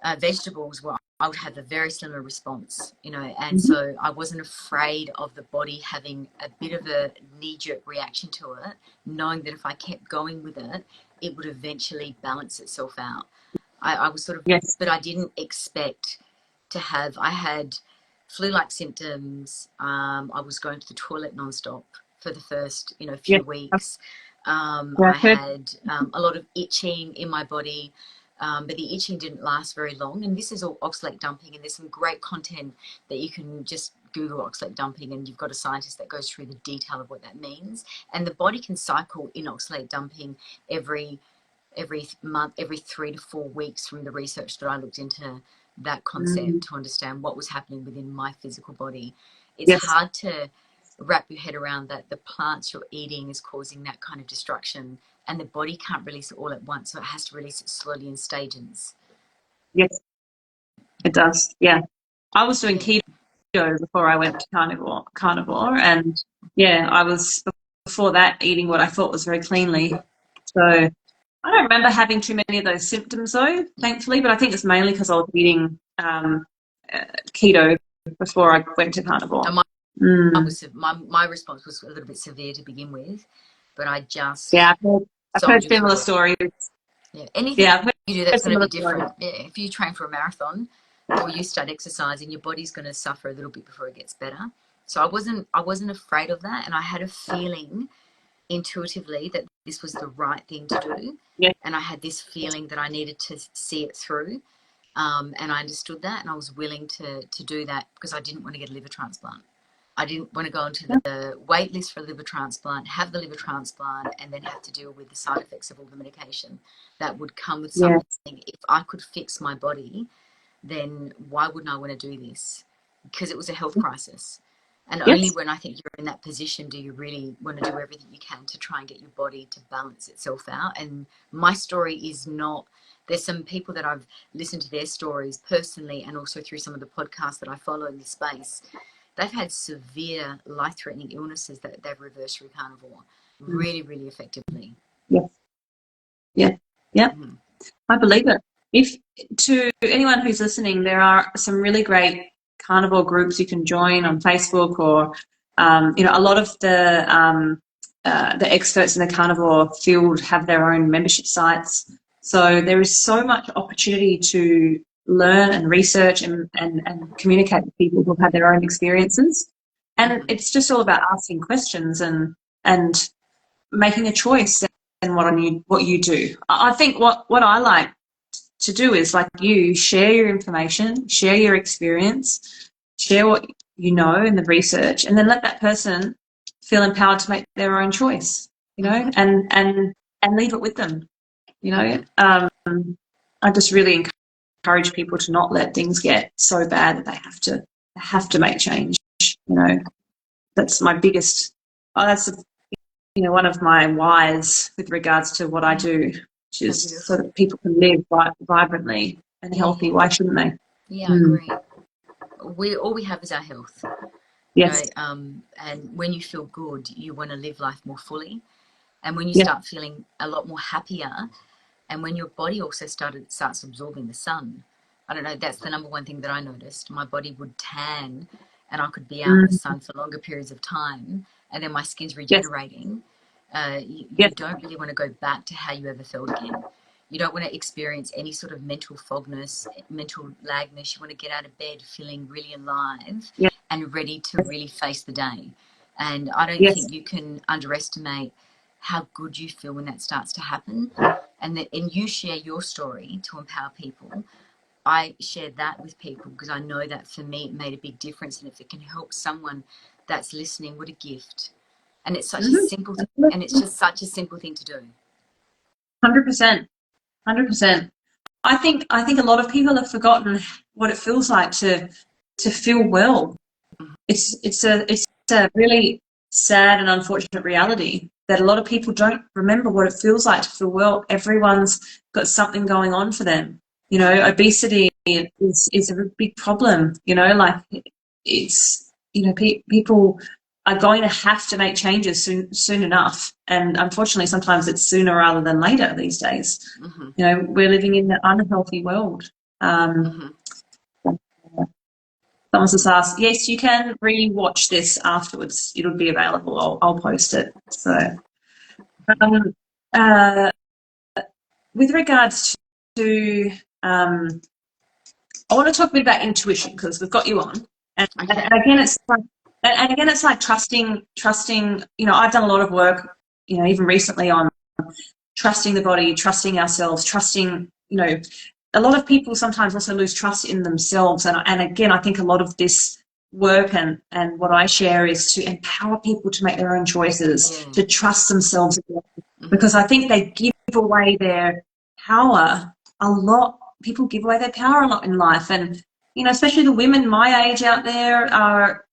and vegetables where I would have a very similar response, and so I wasn't afraid of the body having a bit of a knee-jerk reaction to it, knowing that if I kept going with it, it would eventually balance itself out. I was sort of, but I didn't expect to have, I had flu-like symptoms. I was going to the toilet nonstop for the first, few weeks. I had a lot of itching in my body. But the itching didn't last very long, and this is all oxalate dumping, and there's some great content that you can just Google oxalate dumping, and you've got a scientist that goes through the detail of what that means. And the body can cycle in oxalate dumping every month, every 3 to 4 weeks, from the research that I looked into that concept to understand what was happening within my physical body. It's hard to wrap your head around that the plants you're eating is causing that kind of destruction, and the body can't release it all at once, so it has to release it slowly in stages. Yes, it does. Yeah. I was doing keto before I went to carnivore, and I was before that eating what I thought was very cleanly. So I don't remember having too many of those symptoms though, thankfully, but I think it's mainly because I was eating keto before I went to carnivore. My response was a little bit severe to begin with, but I just I've heard similar stories. Anything you do that's going to be different. If you train for a marathon or you start exercising, your body's going to suffer a little bit before it gets better. So I wasn't afraid of that, and I had a feeling intuitively that this was the right thing to do. And I had this feeling that I needed to see it through, and I understood that, and I was willing to do that because I didn't want to get a liver transplant. I didn't want to go onto the wait list for a liver transplant, have the liver transplant, and then have to deal with the side effects of all the medication that would come with something. If I could fix my body, then why wouldn't I want to do this? Because it was a health crisis. And only when I think you're in that position do you really want to do everything you can to try and get your body to balance itself out. And my story is not, there's some people that I've listened to their stories personally and also through some of the podcasts that I follow in this space. they've had severe life-threatening illnesses that they've reversed through carnivore Mm. really, really effectively. Yes. Yeah. Yeah. Mm. I believe it. If to anyone who's listening, there are some really great carnivore groups you can join on Facebook, or a lot of the experts in the carnivore field have their own membership sites. So there is so much opportunity to learn and research and communicate with people who've had their own experiences. And it's just all about asking questions and making a choice in what you do. I think what I like to do is, like you, share your information, share your experience, share what you know in the research, and then let that person feel empowered to make their own choice, and leave it with them, I just really encourage people to not let things get so bad that they have to make change. That's my biggest, that's one of my whys with regards to what I do, which is so that people can live vibrantly and healthy. Why shouldn't they? Yeah, I agree. All we have is our health. Yes. And when you feel good, you want to live life more fully. And when you start feeling a lot more happier, and when your body also starts absorbing the sun, I don't know, that's the number one thing that I noticed. My body would tan, and I could be out in the sun for longer periods of time, and then my skin's regenerating. You don't really want to go back to how you ever felt again. You don't want to experience any sort of mental fogness, mental lagness. You want to get out of bed feeling really alive and ready to really face the day. And I don't think you can underestimate how good you feel when that starts to happen. And you share your story to empower people. I share that with people because I know that for me it made a big difference. And if it can help someone that's listening, what a gift. And it's such a simple thing, and it's just such a simple thing to do. 100%. 100%. I think a lot of people have forgotten what it feels like to feel well. It's a really sad and unfortunate reality that a lot of people don't remember what it feels like to feel well. Everyone's got something going on for them. Obesity is a big problem. Like it's people are going to have to make changes soon enough, and unfortunately sometimes it's sooner rather than later these days. We're living in an unhealthy world. Someone just asked, yes, you can re-watch this afterwards. It'll be available. I'll post it. So with regards to I want to talk a bit about intuition because we've got you on, and again it's like trusting. I've done a lot of work, even recently, on trusting the body, trusting ourselves, trusting. A lot of people sometimes also lose trust in themselves, and again, I think a lot of this work and what I share is to empower people to make their own choices, to trust themselves, because I think they give away their power a lot. People give away their power a lot in life, and especially the women my age out there are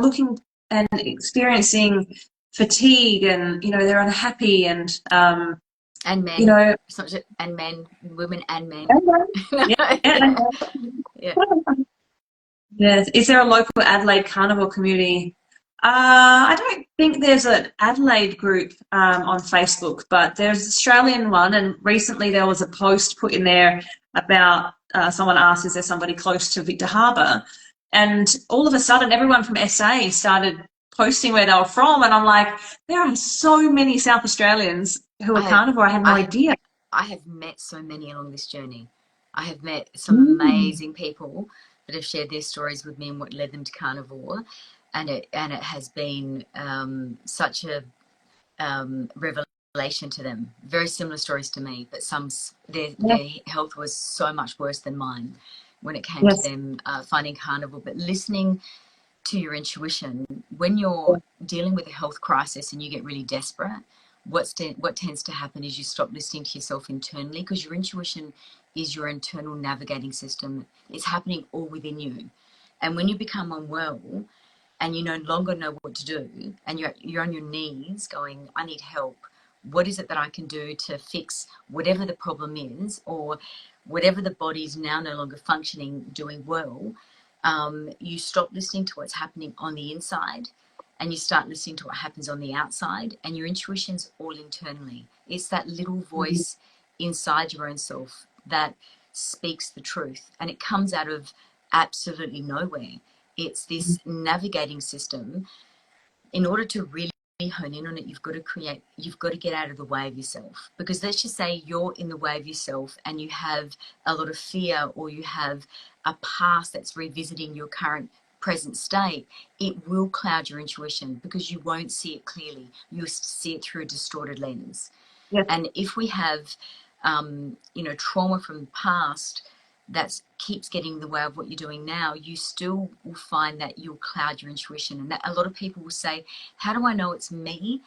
looking and experiencing fatigue, and they're unhappy, and men, and men, women and men. Yes. Is there a local Adelaide carnivore community? I don't think there's an Adelaide group on Facebook, but there's an Australian one, and recently there was a post put in there about someone asked, is there somebody close to Victor Harbour? And all of a sudden everyone from SA started posting where they were from, and I'm like, there are so many South Australians who are carnivore. I had no idea. I have met so many along this journey. I have met some amazing people that have shared their stories with me and what led them to carnivore, and it has been such a revelation to them. Very similar stories to me, but their health was so much worse than mine when it came to them finding carnivore. But listening to your intuition when you're dealing with a health crisis and you get really desperate, what tends to happen is you stop listening to yourself internally, because your intuition is your internal navigating system. It's happening all within you. And when you become unwell and you no longer know what to do, and you're on your knees going, I need help, what is it that I can do to fix whatever the problem is, or whatever the body's now no longer functioning, doing well, You stop listening to what's happening on the inside and you start listening to what happens on the outside, and your intuition's all internally. It's that little voice inside your own self that speaks the truth, and it comes out of absolutely nowhere. It's this navigating system. In order to really hone in on it, you've got to get out of the way of yourself. Because let's just say you're in the way of yourself and you have a lot of fear, or you have a past that's revisiting your current present state, it will cloud your intuition because you won't see it clearly. You'll see it through a distorted lens. Yes. And if we have, trauma from the past that keeps getting in the way of what you're doing now, you still will find that you'll cloud your intuition. And that a lot of people will say, how do I know it's me?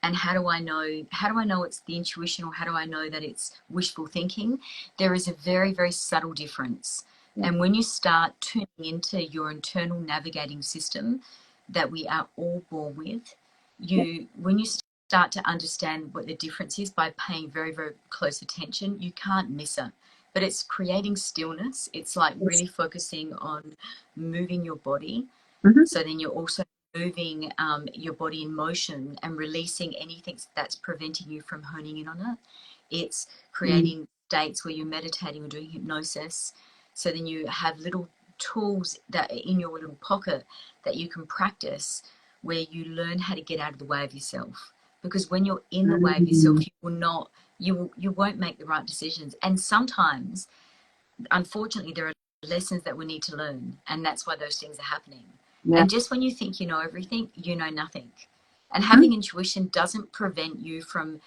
And how do I know it's the intuition, or how do I know that it's wishful thinking? There is a very, very subtle difference. And when you start tuning into your internal navigating system that we are all born with, when you start to understand what the difference is by paying very, very close attention, you can't miss it. But it's creating stillness. It's like really focusing on moving your body. So then you're also moving your body in motion and releasing anything that's preventing you from honing in on it. It's creating states where you're meditating or doing hypnosis. So then you have little tools that are in your little pocket that you can practice, where you learn how to get out of the way of yourself. Because when you're in the way of yourself, you won't make the right decisions. And sometimes, unfortunately, there are lessons that we need to learn, and that's why those things are happening. And just when you think you know everything, you know nothing. And having intuition doesn't prevent you from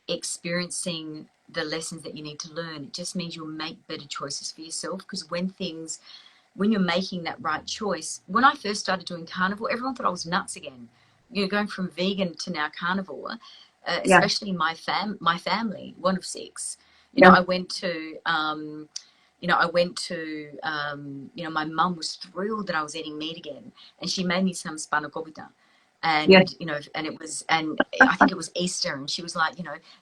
experiencing the lessons that you need to learn. It just means you'll make better choices for yourself. Because when you're making that right choice, when I first started doing carnivore, everyone thought I was nuts again. You're going from vegan to now carnivore, especially my family, one of six. I went to my mum was thrilled that I was eating meat again, and she made me some spanakopita. And and I think it was Easter, and she was like,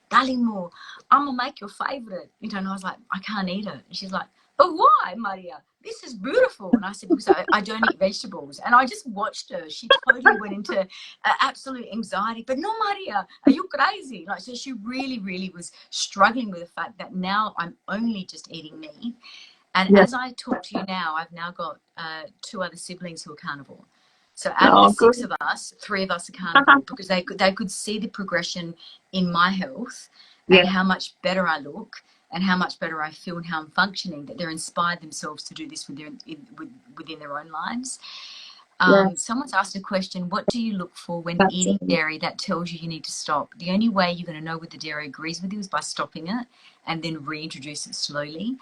darling, more, I'm gonna make your favorite, and I was like, I can't eat it. And she's like, but why, Maria? This is beautiful. And I said, because I don't eat vegetables. And I just watched her. She totally went into absolute anxiety. But no, Maria, are you crazy? Like, so she really, really was struggling with the fact that now I'm only just eating meat. And as I talk to you now, I've now got 2 other siblings who are carnivore. So out of the 6 of us, 3 of us are carnivore, because they could see the progression in my health and how much better I look and how much better I feel and how I'm functioning, that they're inspired themselves to do this within their own lives. Someone's asked a question, what do you look for when eating dairy that tells you need to stop? The only way you're going to know whether dairy agrees with you is by stopping it and then reintroduce it slowly,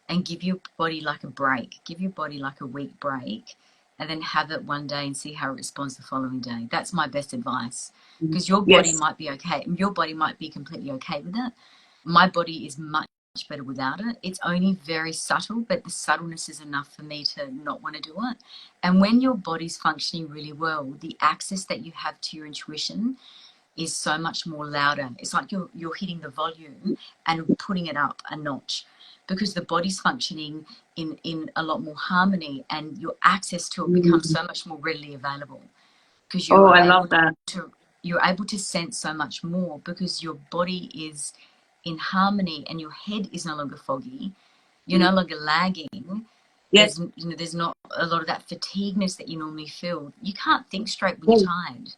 and give your body like a break. Give your body like a week break, and then have it one day and see how it responds the following day. That's my best advice, because your body might be okay. Your body might be completely okay with it. My body is much better without it. It's only very subtle, but the subtleness is enough for me to not want to do it. And when your body's functioning really well, the access that you have to your intuition is so much more louder. It's like you're hitting the volume and putting it up a notch, because the body's functioning in a lot more harmony, and your access to it becomes so much more readily available, because you're able to sense so much more, because your body is in harmony and your head is no longer foggy. You're no longer lagging. There's not a lot of that fatigueness that you normally feel. You can't think straight when you're tired.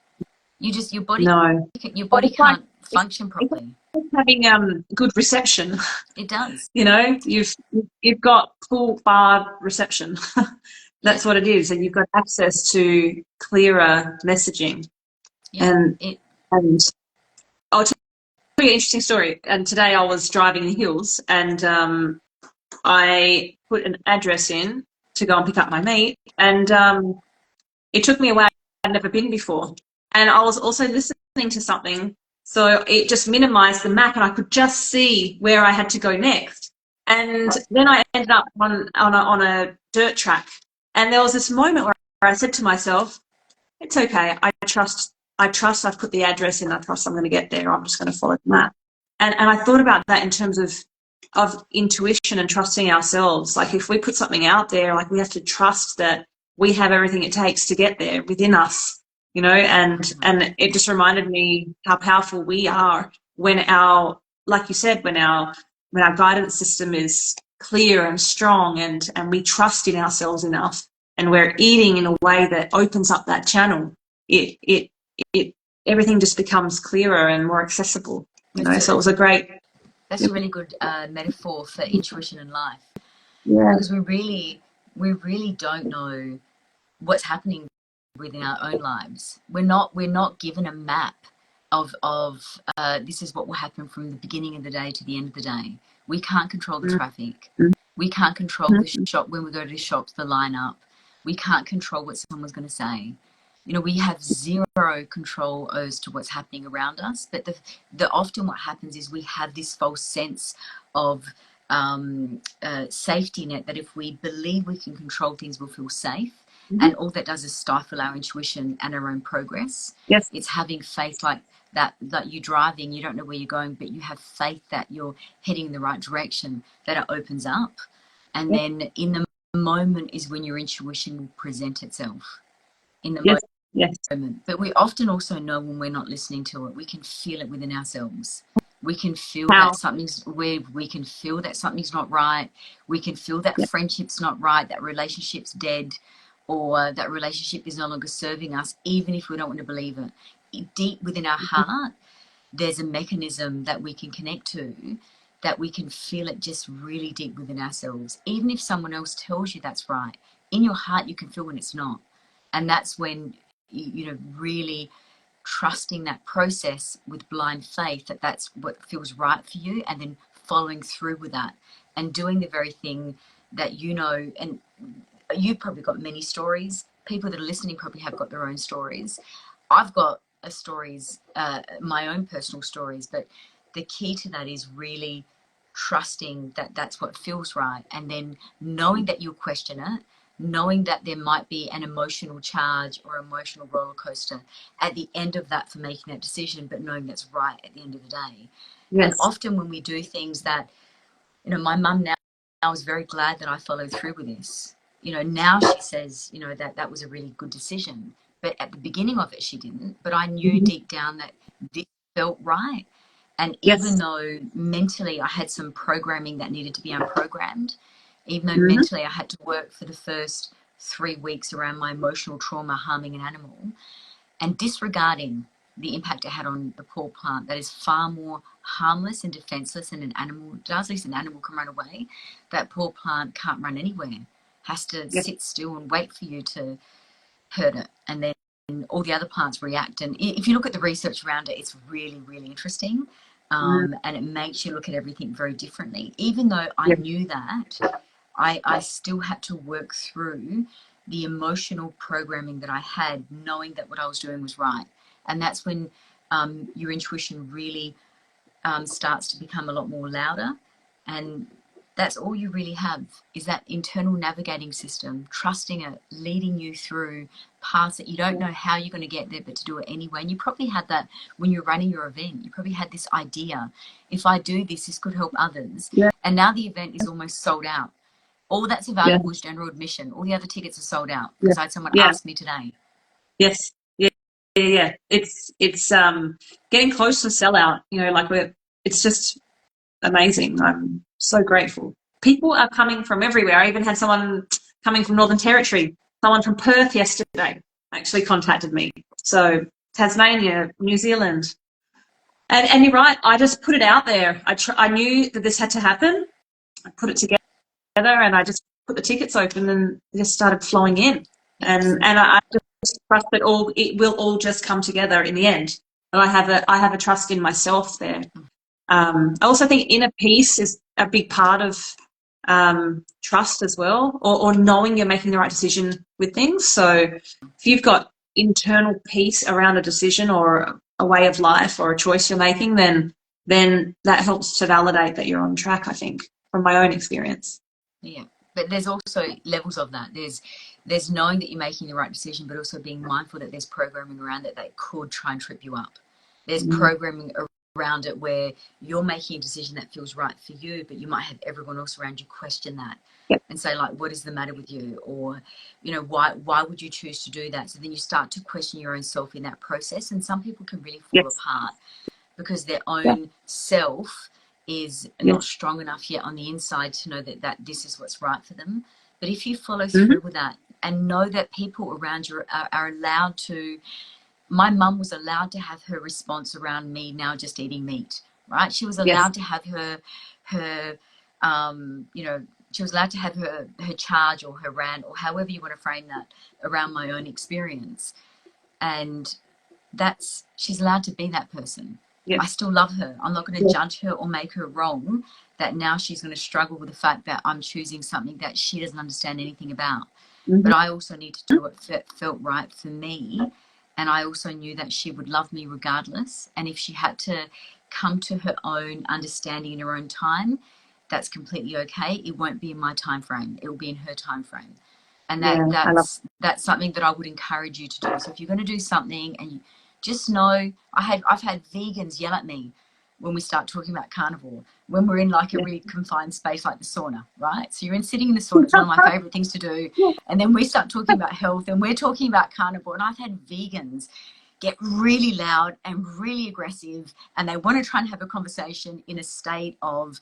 Your body can't function properly. It's having good reception. It does. You've got full bar reception. That's what it is, and you've got access to clearer messaging. And I'll tell you an interesting story. And today I was driving in the hills, and I put an address in to go and pick up my meat, and it took me a way I'd never been before. And I was also listening to something, so it just minimized the map, and I could just see where I had to go next. And then I ended up on a dirt track, and there was this moment where I said to myself, it's okay, I trust I've put the address in, I trust I'm going to get there, I'm just going to follow the map. And I thought about that in terms of intuition and trusting ourselves. Like if we put something out there, like we have to trust that we have everything it takes to get there within us, you know, and it just reminded me how powerful we are when our, like you said, when our guidance system is clear and strong, and we trust in ourselves enough, and we're eating in a way that opens up that channel, it everything just becomes clearer and more accessible, you know. So it was a great. That's a really good metaphor for intuition in life, Yeah. because we really don't know what's happening within our own lives. We're not given a map of this is what will happen from the beginning of the day to the end of the day. We can't control the traffic. We can't control the shop when we go to the shops, the lineup. We can't control what someone's going to say. You know, we have zero control as to what's happening around us. But the often what happens is we have this false sense of safety net, that if we believe we can control things, we'll feel safe. And all that does is stifle our intuition and our own progress. Yes. It's having faith like that you're driving, you don't know where you're going, but you have faith that you're heading in the right direction, that it opens up. And then in the moment is when your intuition will present itself. In the moment. But we often also know when we're not listening to it. We can feel it within ourselves. We can feel that something's weird. We can feel that something's not right. We can feel that friendship's not right, that relationship's dead, or that relationship is no longer serving us, even if we don't want to believe it. Deep within our heart, there's a mechanism that we can connect to, that we can feel it just really deep within ourselves. Even if someone else tells you that's right, in your heart you can feel when it's not. And that's when, you know, really trusting that process with blind faith, that that's what feels right for you, and then following through with that and doing the very thing that you know. And you've probably got many stories. People that are listening probably have got their own stories. I've got stories, my own personal stories, but the key to that is really trusting that that's what feels right, and then knowing that you'll question it, knowing that there might be an emotional charge or emotional roller coaster at the end of that for making that decision, but knowing that's right at the end of the day. And often when we do things that, you know, my mum now is very glad that I followed through with this. You know, now she says, you know, that was a really good decision. But at the beginning of it, she didn't. But I knew deep down that this felt right. And even though mentally I had some programming that needed to be unprogrammed, even though mentally I had to work for the first 3 weeks around my emotional trauma harming an animal and disregarding the impact it had on the poor plant that is far more harmless and defenseless than an animal does. At least an animal can run away. That poor plant can't run anywhere, has to sit still and wait for you to hurt it. And then all the other plants react. And if you look at the research around it, it's really, really interesting. And it makes you look at everything very differently. Even though I knew that, I still had to work through the emotional programming that I had, knowing that what I was doing was right. And that's when your intuition really starts to become a lot more louder. And that's all you really have, is that internal navigating system, trusting it, leading you through paths that you don't know how you're going to get there, but to do it anyway. And you probably had that when you're running your event. You probably had this idea, if I do this, this could help others. And now the event is almost sold out. All that's available is general admission. All the other tickets are sold out, because I had someone ask me today. Yes. Yeah. It's getting close to sellout, you know, like it's just amazing. I'm so grateful. People are coming from everywhere. I even had someone coming from Northern Territory. Someone from Perth yesterday actually contacted me. So Tasmania, New Zealand. And you're right, I just put it out there. I knew that this had to happen. I put it together and I just put the tickets open and it just started flowing in. And I just trust that it will all just come together in the end. And I have a trust in myself there. I also think inner peace is a big part of trust as well, or knowing you're making the right decision with things. So if you've got internal peace around a decision or a way of life or a choice you're making, then that helps to validate that you're on track, I think, from my own experience. Yeah, but there's also levels of that. There's knowing that you're making the right decision, but also being mindful that there's programming around it that could try and trip you up. There's programming around it where you're making a decision that feels right for you, but you might have everyone else around you question that. Yep. And say, like, what is the matter with you? Or, you know, why would you choose to do that? So then you start to question your own self in that process. And some people can really fall Yes. apart because their Yeah. own self is Yeah. not strong enough yet on the inside to know that this is what's right for them. But if you follow Mm-hmm. through with that and know that people around you are allowed to, my mum was allowed to have her response around me now just eating meat, right? She was allowed to have her you know, she was allowed to have her charge or her rant or however you want to frame that around my own experience. And she's allowed to be that person. Yes. I still love her. I'm not going to judge her or make her wrong that now she's going to struggle with the fact that I'm choosing something that she doesn't understand anything about. Mm-hmm. But I also need to do what felt right for me. And I also knew that she would love me regardless. And if she had to come to her own understanding in her own time, that's completely okay. It won't be in my time frame. It will be in her time frame. And that's something that I would encourage you to do. So if you're going to do something, and you just know, I've had vegans yell at me when we start talking about carnivore, when we're in like a really confined space like the sauna, right? So you're sitting in the sauna, it's one of my favorite things to do. And then we start talking about health and we're talking about carnivore. And I've had vegans get really loud and really aggressive, and they want to try and have a conversation in a state of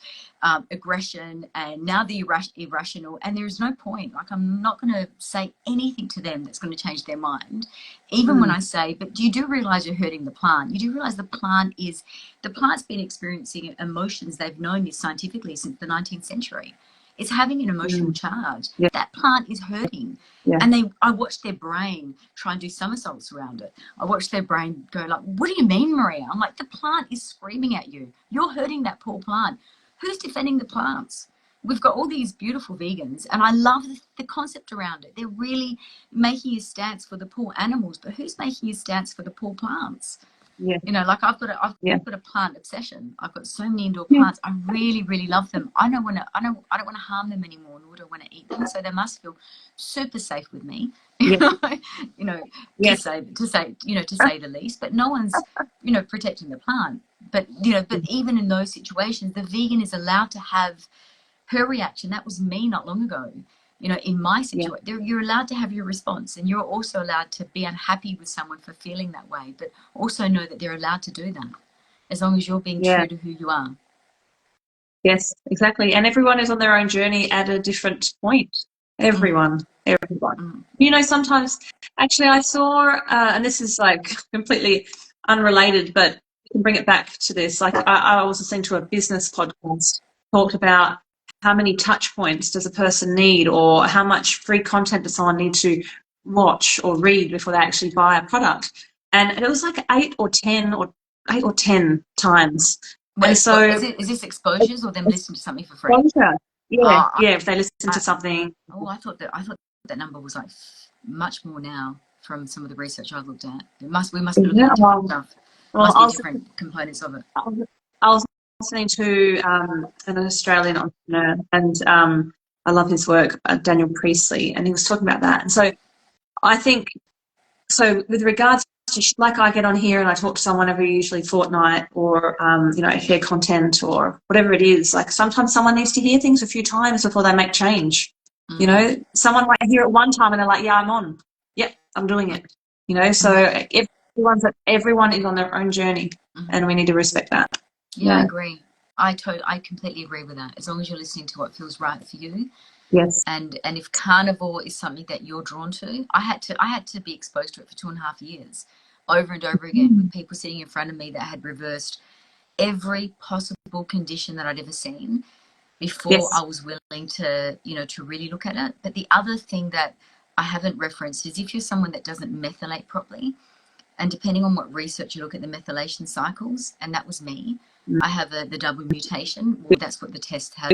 aggression, and now they're irrational, and there's no point. Like, I'm not going to say anything to them that's going to change their mind, even when I say, but you do realize you're hurting the plant. You do realize the plant's been experiencing emotions they've known this scientifically since the 19th century. It's having an emotional charge. That plant is hurting. And I watched their brain try and do somersaults around it. I watched their brain go like, what do you mean, Maria? I'm like, the plant is screaming at you. You're hurting that poor plant. Who's defending the plants? We've got all these beautiful vegans, and I love the concept around it. They're really making a stance for the poor animals, but who's making a stance for the poor plants? Yeah. You know, like I've got a plant obsession. I've got so many indoor plants. I really, really love them. I don't want to harm them anymore, nor do I want to eat them. So they must feel super safe with me. You know, to say the least. But no one's, protecting the plant. But even in those situations, the vegan is allowed to have her reaction. That was me not long ago. In my situation, you're allowed to have your response, and you're also allowed to be unhappy with someone for feeling that way, but also know that they're allowed to do that as long as you're being true to who you are. Yes, exactly. And everyone is on their own journey at a different point. Everyone. Sometimes, actually, I saw, and this is like completely unrelated, but you can bring it back to this. Like, I was listening to a business podcast, talked about how many touch points does a person need, or how much free content does someone need to watch or read before they actually buy a product. And it was like 8 or 10 times. Wait, and so is this exposures or them listening to something for free? If they listen to something. I thought that number was like much more now from some of the research I've looked at. We must be looking at different stuff. Must be different components of it. I was listening to an Australian entrepreneur, and I love his work, Daniel Priestley, and he was talking about that. And so I think, with regards to, like, I get on here and I talk to someone every usually fortnight, or share content or whatever it is. Like, sometimes someone needs to hear things a few times before they make change. Someone might hear it one time and they're like, yeah, I'm on. Yep, I'm doing it. So everyone is on their own journey, and we need to respect that. I agree. I completely agree with that. As long as you're listening to what feels right for you. Yes. And if carnivore is something that you're drawn to, I had to be exposed to it for 2.5 years, over and over again, with people sitting in front of me that had reversed every possible condition that I'd ever seen before I was willing to, to really look at it. But the other thing that I haven't referenced is if you're someone that doesn't methylate properly, and depending on what research you look at the methylation cycles, and that was me, I have the double mutation. Well, that's what the tests have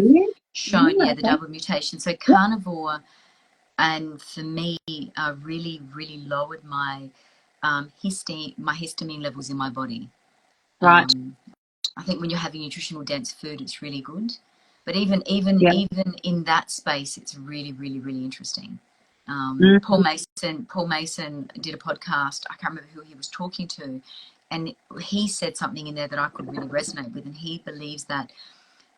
shown. The double mutation. So carnivore, and for me, really, really lowered my histamine levels in my body. Right. I think when you're having nutritional dense food, it's really good. But even in that space, it's really, really, really interesting. Paul Mason did a podcast. I can't remember who he was talking to, and he said something in there that I could really resonate with, and he believes that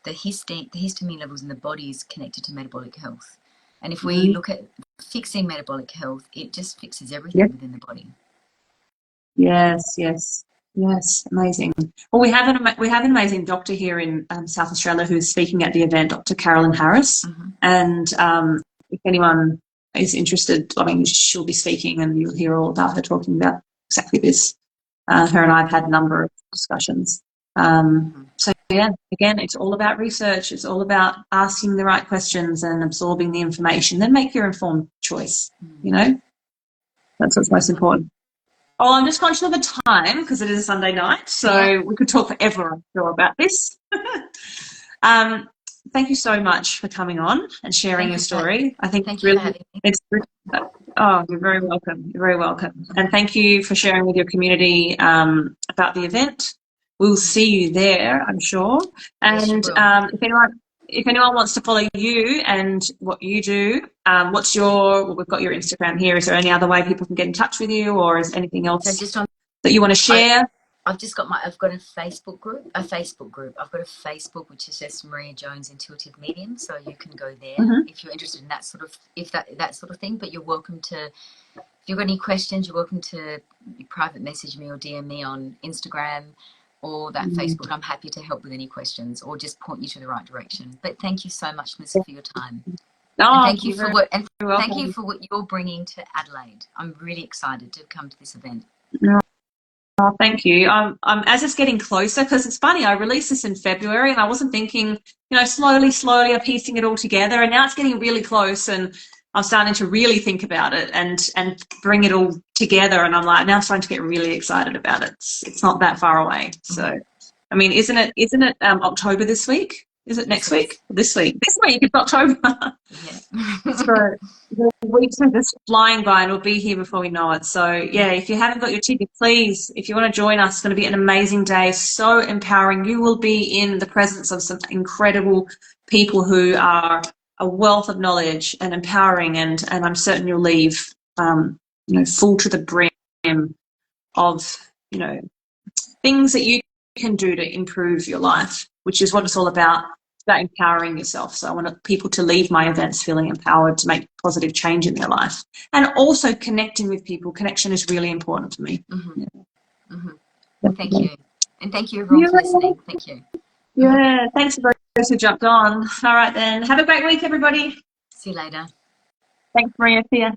the histamine levels in the body is connected to metabolic health. And if we look at fixing metabolic health, it just fixes everything within the body. Yes, amazing. Well, we have an amazing doctor here in South Australia who's speaking at the event, Dr. Carolyn Harris. And if anyone is interested, I mean, she'll be speaking, and you'll hear all about her talking about exactly this. Her and I have had a number of discussions. So yeah, again, it's all about research. It's all about asking the right questions and absorbing the information. Then make your informed choice. You know, that's what's most important. Oh, I'm just conscious of the time because it is a Sunday night, so we could talk forever, I'm sure, about this. Thank you so much for coming on and sharing your story. I think it's oh, you're very welcome. You're very welcome. And thank you for sharing with your community about the event. We'll see you there, I'm sure. And if anyone wants to follow you and what you do, we've got your Instagram here. Is there any other way people can get in touch with you, or is anything else that you want to share? I've got a Facebook group. I've got a Facebook which is just Maria Jones Intuitive Medium, so you can go there if you're interested in that sort of thing. But you're welcome to, if you've got any questions, you're welcome to private message me or DM me on Instagram or that Facebook. I'm happy to help with any questions or just point you to the right direction. But thank you so much, Melissa, for your time. Thank you for what you're bringing to Adelaide. I'm really excited to come to this event. Oh, thank you. As it's getting closer, because it's funny, I released this in February and I wasn't thinking, slowly I'm piecing it all together, and now it's getting really close and I'm starting to really think about it and bring it all together, and I'm like, now I'm starting to get really excited about it. It's not that far away. So, I mean, isn't it October this week? Is it next week? This week. This week it's October. So the weeks are just flying by and we'll be here before we know it. So, yeah, if you haven't got your ticket, please, if you want to join us, it's going to be an amazing day, so empowering. You will be in the presence of some incredible people who are a wealth of knowledge and empowering, and I'm certain you'll leave, full to the brim of, things that you can do to improve your life, which is what it's all about. It's about empowering yourself. So I want people to leave my events feeling empowered to make positive change in their life, and also connecting with people. Connection is really important to me. Thank you. And thank you everyone for listening. Thank you. Yeah, thanks for those who jumped on. All right then. Have a great week, everybody. See you later. Thanks, Maria. See ya.